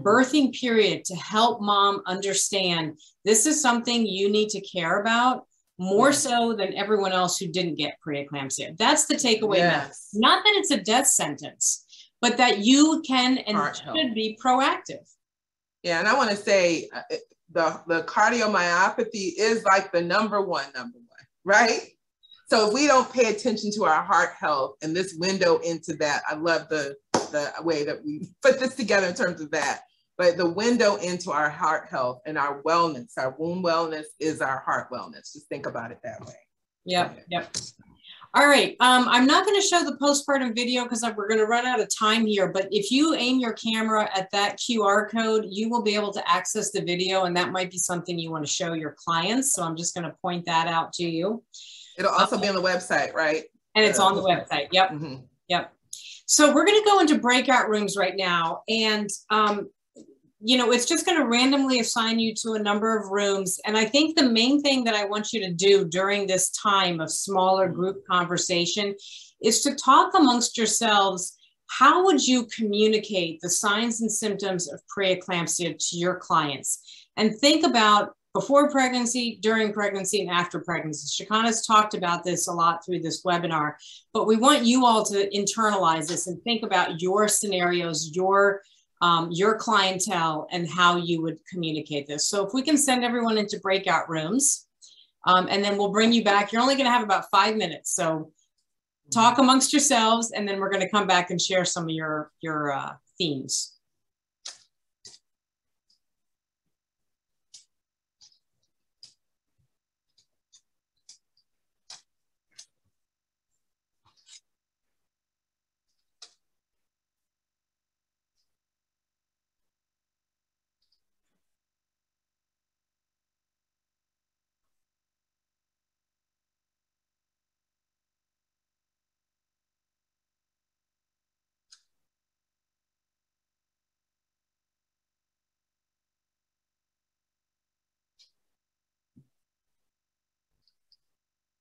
Speaker 1: birthing period to help mom understand this is something you need to care about more so than everyone else who didn't get preeclampsia. That's the takeaway.
Speaker 2: Yes.
Speaker 1: Not that it's a death sentence, but that you can and should be proactive.
Speaker 2: Yeah, and I want to say the cardiomyopathy is like the number one, right? So if we don't pay attention to our heart health and this window into that, I love the way that we put this together in terms of that. But the window into our heart health and our wellness, our womb wellness is our heart wellness. Just think about it that way.
Speaker 1: Yep. All right. I'm not going to show the postpartum video because we're going to run out of time here. But if you aim your camera at that QR code, you will be able to access the video. And that might be something you want to show your clients. So I'm just going to point that out to you.
Speaker 2: It'll also be on the website, right?
Speaker 1: And it's on the website. Yep. Yep. So we're going to go into breakout rooms right now. And, you know, it's just going to randomly assign you to a number of rooms. And I think the main thing that I want you to do during this time of smaller group conversation is to talk amongst yourselves. How would you communicate the signs and symptoms of preeclampsia to your clients? And think about before pregnancy, during pregnancy, and after pregnancy. Shikana's talked about this a lot through this webinar, but we want you all to internalize this and think about your scenarios, your clientele, and how you would communicate this. So if we can send everyone into breakout rooms, and then we'll bring you back. You're only going to have about 5 minutes. So talk amongst yourselves, and then we're going to come back and share some of your themes.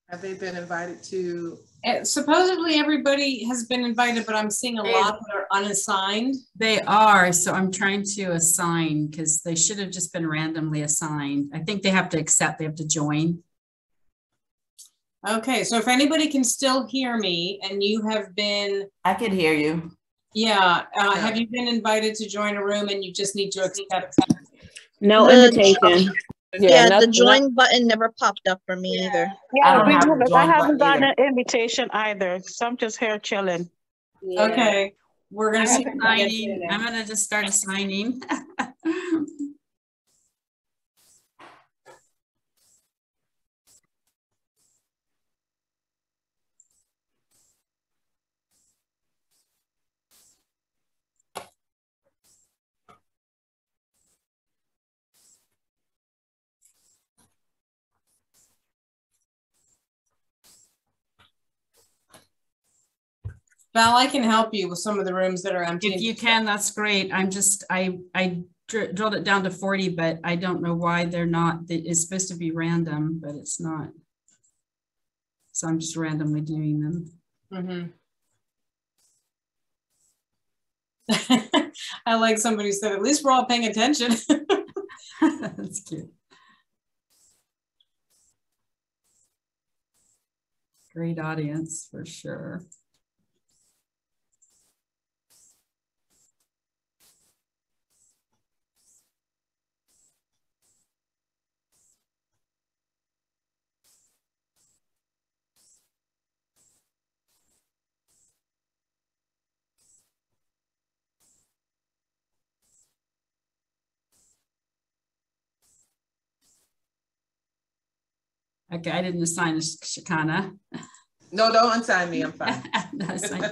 Speaker 2: Have they been invited to?
Speaker 1: Supposedly everybody has been invited, but I'm seeing a lot that are unassigned.
Speaker 4: They are, so I'm trying to assign because they should have just been randomly assigned. I think they have to accept, they have to join.
Speaker 1: Okay, so if anybody can still hear me and you have been...
Speaker 5: I can hear you.
Speaker 1: Yeah, have you been invited to join a room and you just need to accept?
Speaker 6: No invitation.
Speaker 3: Yeah, the join button never popped up for me either.
Speaker 6: Yeah, I haven't gotten an invitation either. So I'm just here chilling.
Speaker 1: Yeah. Okay, we're gonna see.
Speaker 4: I'm gonna just start assigning.
Speaker 1: Val, I can help you with some of the rooms that are empty.
Speaker 4: If you can, that's great. I'm just, I drilled it down to 40, but I don't know why they're not. It's supposed to be random, but it's not. So I'm just randomly doing them.
Speaker 1: I like somebody said, at least we're all paying attention.
Speaker 4: That's cute. Great audience for sure. Okay, I didn't assign Shakana.
Speaker 2: No, don't unsign me. I'm fine.
Speaker 4: That's fine.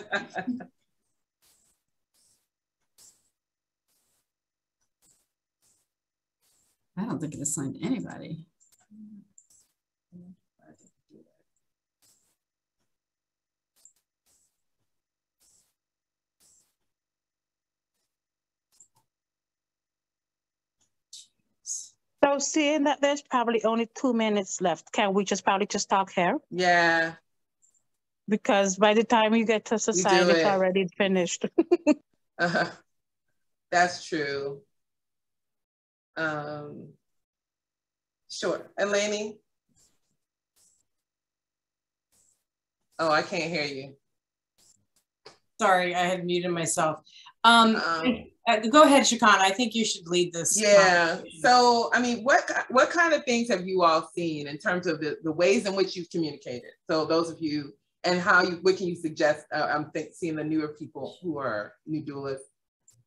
Speaker 4: I don't think it assigned anybody.
Speaker 6: So seeing that there's probably only 2 minutes left, can we just probably just talk here?
Speaker 2: Yeah.
Speaker 6: Because by the time you get to society, it's already finished.
Speaker 2: That's true. Sure. Eleni? Oh, I can't hear you.
Speaker 1: Sorry, I had muted myself. Go ahead, Shakana. I think you should lead this.
Speaker 2: Yeah. So, I mean, what kind of things have you all seen in terms of the ways in which you've communicated? So those of you, and what can you suggest? I'm seeing the newer people who are new doulas.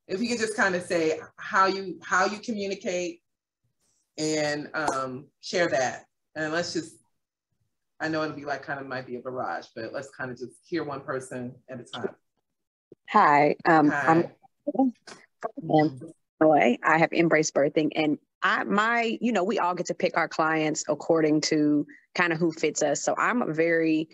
Speaker 2: If you could just kind of say how you communicate and share that. And let's just, I know it'll be like kind of might be a barrage, but let's kind of just hear one person at a time.
Speaker 5: Hi,
Speaker 2: Hi.
Speaker 5: I have embraced birthing, and we all get to pick our clients according to kind of who fits us. So I'm very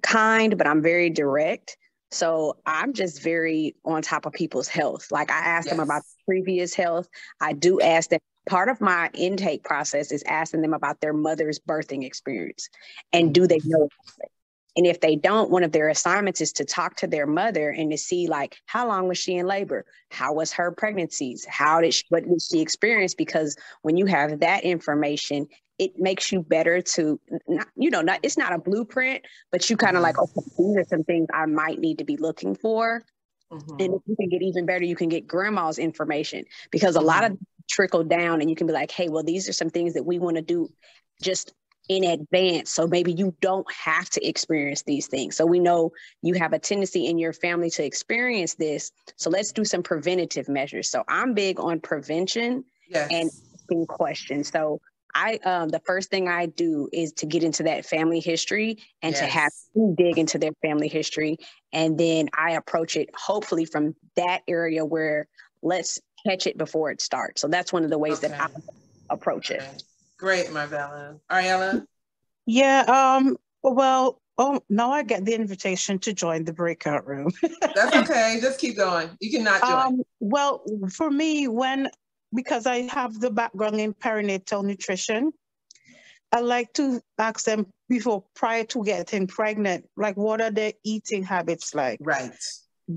Speaker 5: kind, but I'm very direct. So I'm just very on top of people's health. Like I ask them about previous health. I do ask them. Part of my intake process is asking them about their mother's birthing experience and do they know it? And if they don't, one of their assignments is to talk to their mother and to see like, how long was she in labor? How was her pregnancies? What did she experience? Because when you have that information, it makes you better to, it's not a blueprint, but you kind of like, okay, these are some things I might need to be looking for. And if you can get even better, you can get grandma's information because a lot of trickle down and you can be like, hey, well, these are some things that we want to do just in advance. So maybe you don't have to experience these things. So we know you have a tendency in your family to experience this. So let's do some preventative measures. So I'm big on prevention and asking questions. So the first thing I do is to get into that family history and to have you dig into their family history. And then I approach it hopefully from that area where let's catch it before it starts. So that's one of the ways that I approach it.
Speaker 2: Great, Marvella. Ariella?
Speaker 6: Yeah, well, now I get the invitation to join the breakout room.
Speaker 2: That's okay, just keep going. You cannot join.
Speaker 6: Well, for me, because I have the background in perinatal nutrition, I like to ask them prior to getting pregnant, like what are their eating habits like?
Speaker 2: Right.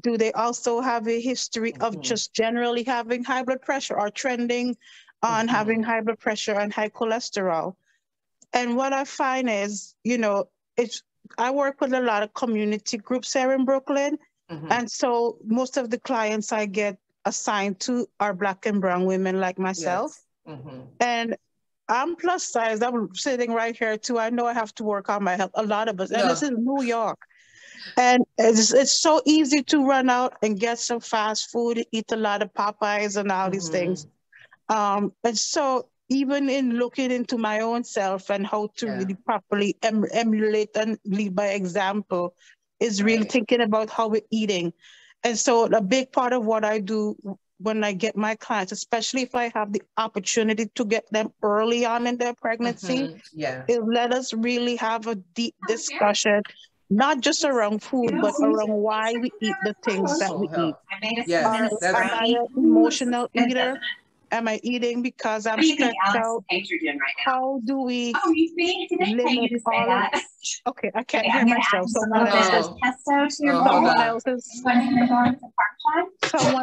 Speaker 6: Do they also have a history of just generally having high blood pressure or trending on having high blood pressure and high cholesterol? And what I find is, I work with a lot of community groups here in Brooklyn. And so most of the clients I get assigned to are Black and brown women like myself. And I'm plus size. I'm sitting right here too. I know I have to work on my health, a lot of us. And this is New York. And it's so easy to run out and get some fast food, eat a lot of Popeyes and all these things. And so even in looking into my own self and how to really properly emulate and lead by example is really thinking about how we're eating. And so a big part of what I do when I get my clients, especially if I have the opportunity to get them early on in their pregnancy, is let us really have a deep discussion, not just around food, but around why we eat the things that we eat. Am I an emotional eater? Am I eating because I'm stressed out? How do we limit all? Okay, I can't hear myself. Someone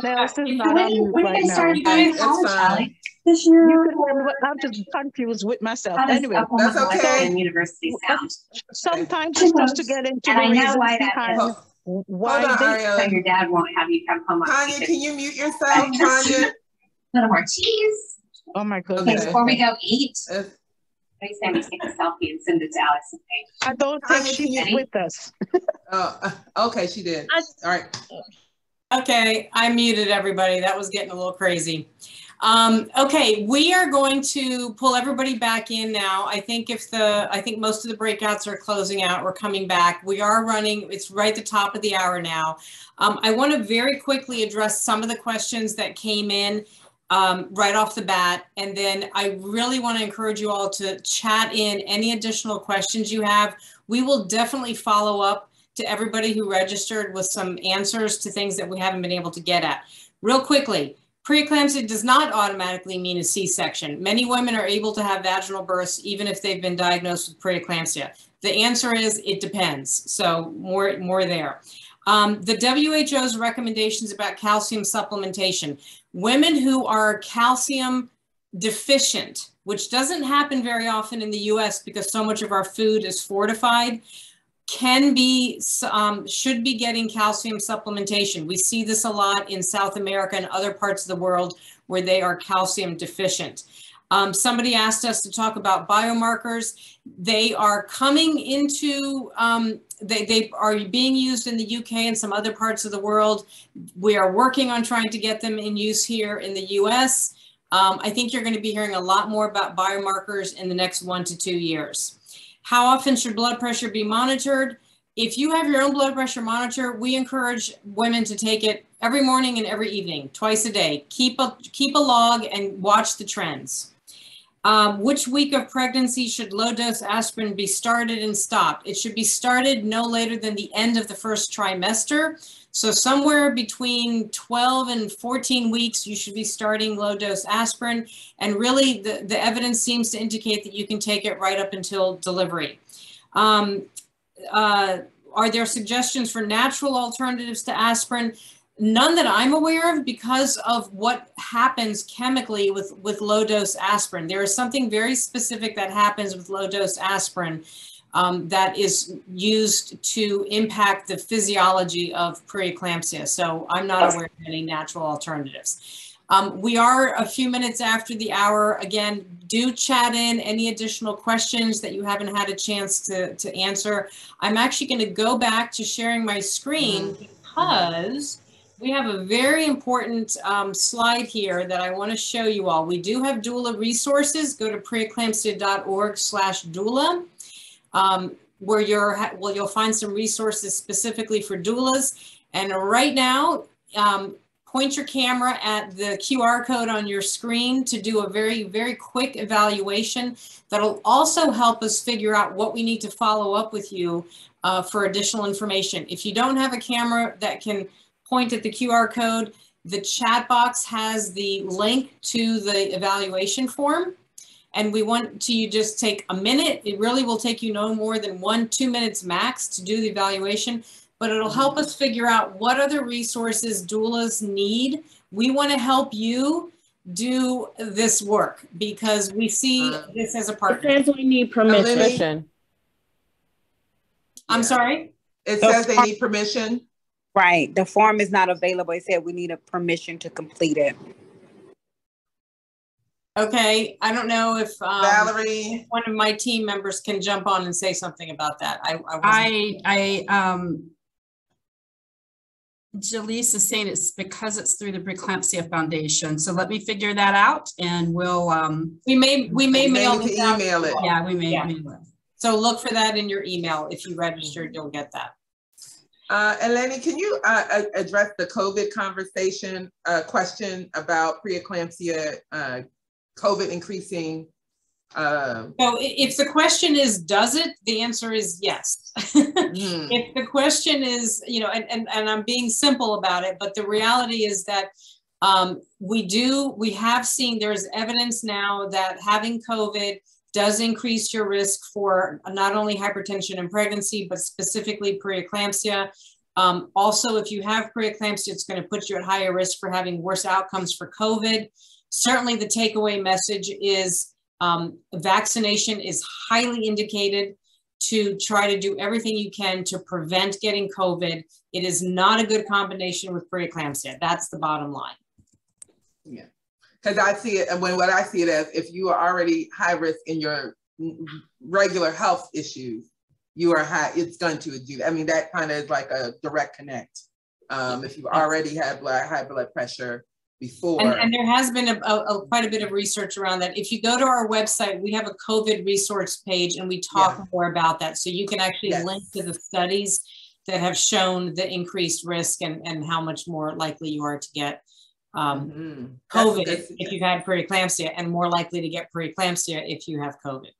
Speaker 6: else is not on mute right now.
Speaker 2: It's fine.
Speaker 6: You can hear me, but I'm just confused with myself. Anyway,
Speaker 2: that's okay.
Speaker 6: Sometimes it's just to get into the reasons behind why
Speaker 2: Ariella.
Speaker 7: Your dad won't have you come home.
Speaker 2: Tanya, can you mute yourself, Tanya?
Speaker 7: A little more cheese.
Speaker 6: Oh my goodness.
Speaker 7: Okay, before we go eat, next time we take a selfie and send it to Alex and Paige.
Speaker 6: I don't think she's with us.
Speaker 2: Okay, she did. All right.
Speaker 1: Okay, I muted everybody. That was getting a little crazy. Okay, we are going to pull everybody back in now. I think most of the breakouts are closing out. We're coming back. We are running, it's right at the top of the hour now. I want to very quickly address some of the questions that came in right off the bat. And then I really want to encourage you all to chat in any additional questions you have. We will definitely follow up to everybody who registered with some answers to things that we haven't been able to get at. Real quickly, preeclampsia does not automatically mean a C-section. Many women are able to have vaginal births even if they've been diagnosed with preeclampsia. The answer is it depends. So more there. The WHO's recommendations about calcium supplementation. Women who are calcium deficient, which doesn't happen very often in the US because so much of our food is fortified, should be getting calcium supplementation. We see this a lot in South America and other parts of the world where they are calcium deficient. Somebody asked us to talk about biomarkers. They are coming into, they are being used in the UK and some other parts of the world. We are working on trying to get them in use here in the US. I think you're going to be hearing a lot more about biomarkers in the next 1 to 2 years. How often should blood pressure be monitored? If you have your own blood pressure monitor, we encourage women to take it every morning and every evening, twice a day. Keep a log and watch the trends. Which week of pregnancy should low-dose aspirin be started and stopped? It should be started no later than the end of the first trimester. So somewhere between 12 and 14 weeks, you should be starting low-dose aspirin. And really, the evidence seems to indicate that you can take it right up until delivery. Are there suggestions for natural alternatives to aspirin? None that I'm aware of because of what happens chemically with low-dose aspirin. There is something very specific that happens with low-dose aspirin that is used to impact the physiology of preeclampsia. So I'm not aware of any natural alternatives. We are a few minutes after the hour. Again, do chat in any additional questions that you haven't had a chance to answer. I'm actually going to go back to sharing my screen because we have a very important slide here that I want to show you all. We do have doula resources. Go to preeclampsia.org/doula, where you'll find some resources specifically for doulas. And right now, point your camera at the QR code on your screen to do a very, very quick evaluation. That'll also help us figure out what we need to follow up with you for additional information. If you don't have a camera that can point at the QR code, the chat box has the link to the evaluation form. And we want to just take a minute. It really will take you no more than 1-2 minutes max to do the evaluation, but it'll help us figure out what other resources doulas need. We want to help you do this work because we see this as a partner.
Speaker 8: It says we need permission.
Speaker 1: I'm sorry?
Speaker 2: It says they need permission.
Speaker 9: Right. The form is not available. It said we need a permission to complete it.
Speaker 1: Okay. I don't know if
Speaker 2: Valerie,
Speaker 1: one of my team members can jump on and say something about that.
Speaker 4: Jaleesa is saying it's because it's through the Preeclampsia Foundation. So let me figure that out, and we'll
Speaker 1: we may mail it.
Speaker 4: Yeah, we may mail it.
Speaker 1: So look for that in your email. If you registered, you'll get that.
Speaker 2: Eleni, can you address the COVID conversation question about preeclampsia, COVID increasing?
Speaker 1: So if the question is, does it? The answer is yes. If the question is, you know, and I'm being simple about it, but the reality is that we have seen, there's evidence now that having COVID does increase your risk for not only hypertension and pregnancy, but specifically preeclampsia. Also, if you have preeclampsia, it's going to put you at higher risk for having worse outcomes for COVID. Certainly the takeaway message is vaccination is highly indicated to try to do everything you can to prevent getting COVID. It is not a good combination with preeclampsia. That's the bottom line.
Speaker 2: Yeah. Because I see it, and what I see it as, if you are already high risk in your regular health issues, you are high, it's going to do that. I mean, that kind of is like a direct connect. if you've already had high blood pressure before.
Speaker 1: And there has been quite a bit of research around that. If you go to our website, we have a COVID resource page and we talk more about that. So you can actually link to the studies that have shown the increased risk and how much more likely you are to get COVID if you've had preeclampsia, and more likely to get preeclampsia if you have COVID.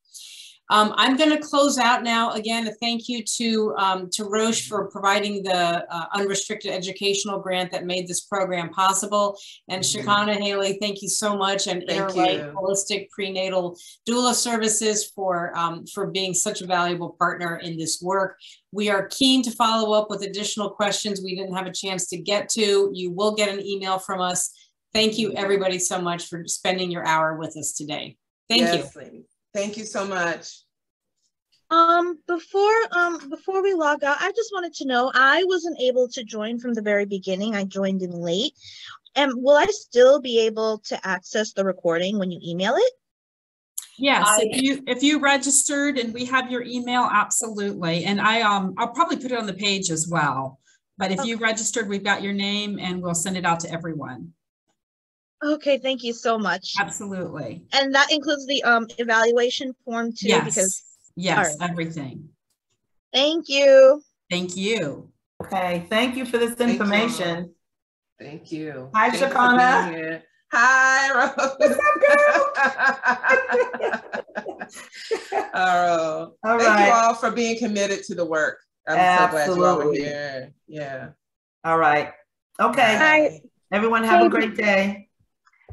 Speaker 1: I'm going to close out now. Again, a thank you to Roche for providing the unrestricted educational grant that made this program possible. And Shakana Haley, thank you so much. And Inner Right Holistic Prenatal Doula Services for being such a valuable partner in this work. We are keen to follow up with additional questions we didn't have a chance to get to. You will get an email from us. Thank you, everybody, so much for spending your hour with us today. Thank you.
Speaker 2: Ladies. Thank you so much.
Speaker 10: Before we log out, I just wanted to know, I wasn't able to join from the very beginning. I joined in late. And will I still be able to access the recording when you email it?
Speaker 4: Yes, if you registered and we have your email, absolutely. And I'll probably put it on the page as well. But if you registered, we've got your name and we'll send it out to everyone.
Speaker 10: Okay, thank you so much.
Speaker 4: Absolutely.
Speaker 10: And that includes the evaluation form too?
Speaker 4: Yes, yes, everything.
Speaker 10: Thank you.
Speaker 4: Thank you.
Speaker 11: Okay, thank you for this information.
Speaker 2: Thank you.
Speaker 11: Hi, Shakana.
Speaker 2: Hi, Rose. What's up, girl? Thank you all for being committed to the work. I'm so glad you all were here. Yeah.
Speaker 11: All right. Okay.
Speaker 12: Hi.
Speaker 11: Everyone have a great day.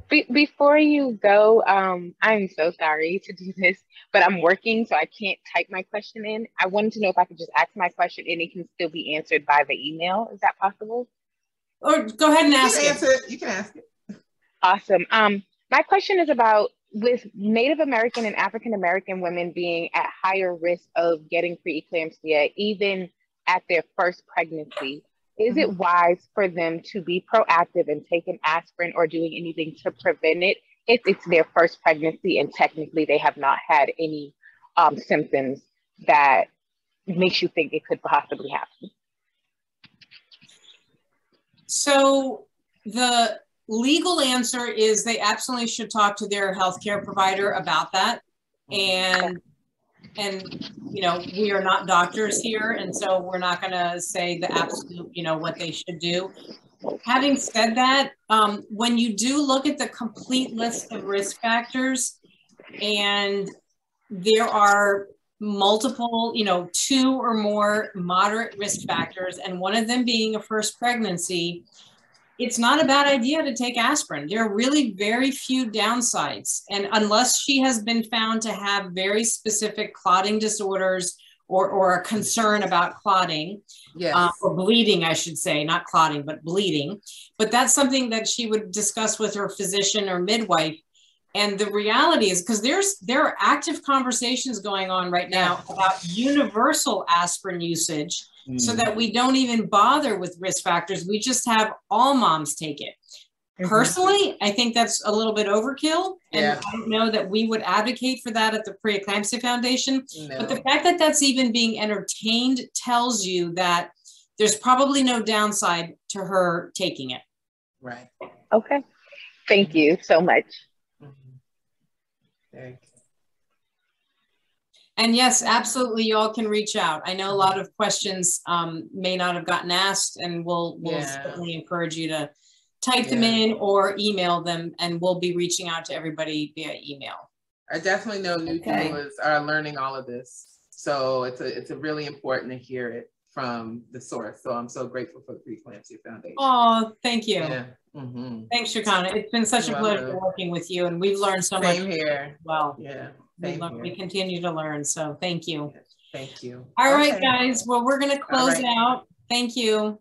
Speaker 12: Before you go, I'm so sorry to do this, but I'm working, so I can't type my question in. I wanted to know if I could just ask my question and it can still be answered by the email. Is that possible?
Speaker 1: Or go ahead and ask it.
Speaker 2: You can ask it.
Speaker 12: Awesome. My question is about, with Native American and African American women being at higher risk of getting preeclampsia, even at their first pregnancy, is it wise for them to be proactive and take an aspirin or doing anything to prevent it if it's their first pregnancy and technically they have not had any symptoms that makes you think it could possibly happen?
Speaker 1: So the legal answer is they absolutely should talk to their healthcare provider about that. And you know, we are not doctors here, and so we're not going to say the absolute, you know, what they should do. Having said that, when you do look at the complete list of risk factors, and there are multiple, you know, 2 or more moderate risk factors, and one of them being a first pregnancy, it's not a bad idea to take aspirin. There are really very few downsides. And unless she has been found to have very specific clotting disorders or a concern about clotting, or bleeding, I should say, not clotting, but bleeding. But that's something that she would discuss with her physician or midwife. And the reality is, because there are active conversations going on right now about universal aspirin usage, so that we don't even bother with risk factors. We just have all moms take it. Personally, I think that's a little bit overkill. And I don't know that we would advocate for that at the Preeclampsia Foundation. But the fact that that's even being entertained tells you that there's probably no downside to her taking it.
Speaker 2: Right.
Speaker 12: Okay. Thank you so much.
Speaker 2: Thank you.
Speaker 1: And yes, absolutely, you all can reach out. I know a lot of questions may not have gotten asked, and we'll certainly encourage you to type them in or email them, and we'll be reaching out to everybody via email.
Speaker 2: I definitely know new doulas are learning all of this. So it's a really important to hear it from the source. So I'm so grateful for the Preeclampsia Foundation.
Speaker 1: Oh, thank you.
Speaker 2: Yeah.
Speaker 1: Thanks, Shakana. It's been such a pleasure working with you, and we've learned so much.
Speaker 2: Same here.
Speaker 1: Well,
Speaker 2: yeah.
Speaker 1: We continue to learn, so thank you.
Speaker 2: Thank you.
Speaker 1: All right, guys. Well, we're going to close out. Thank you.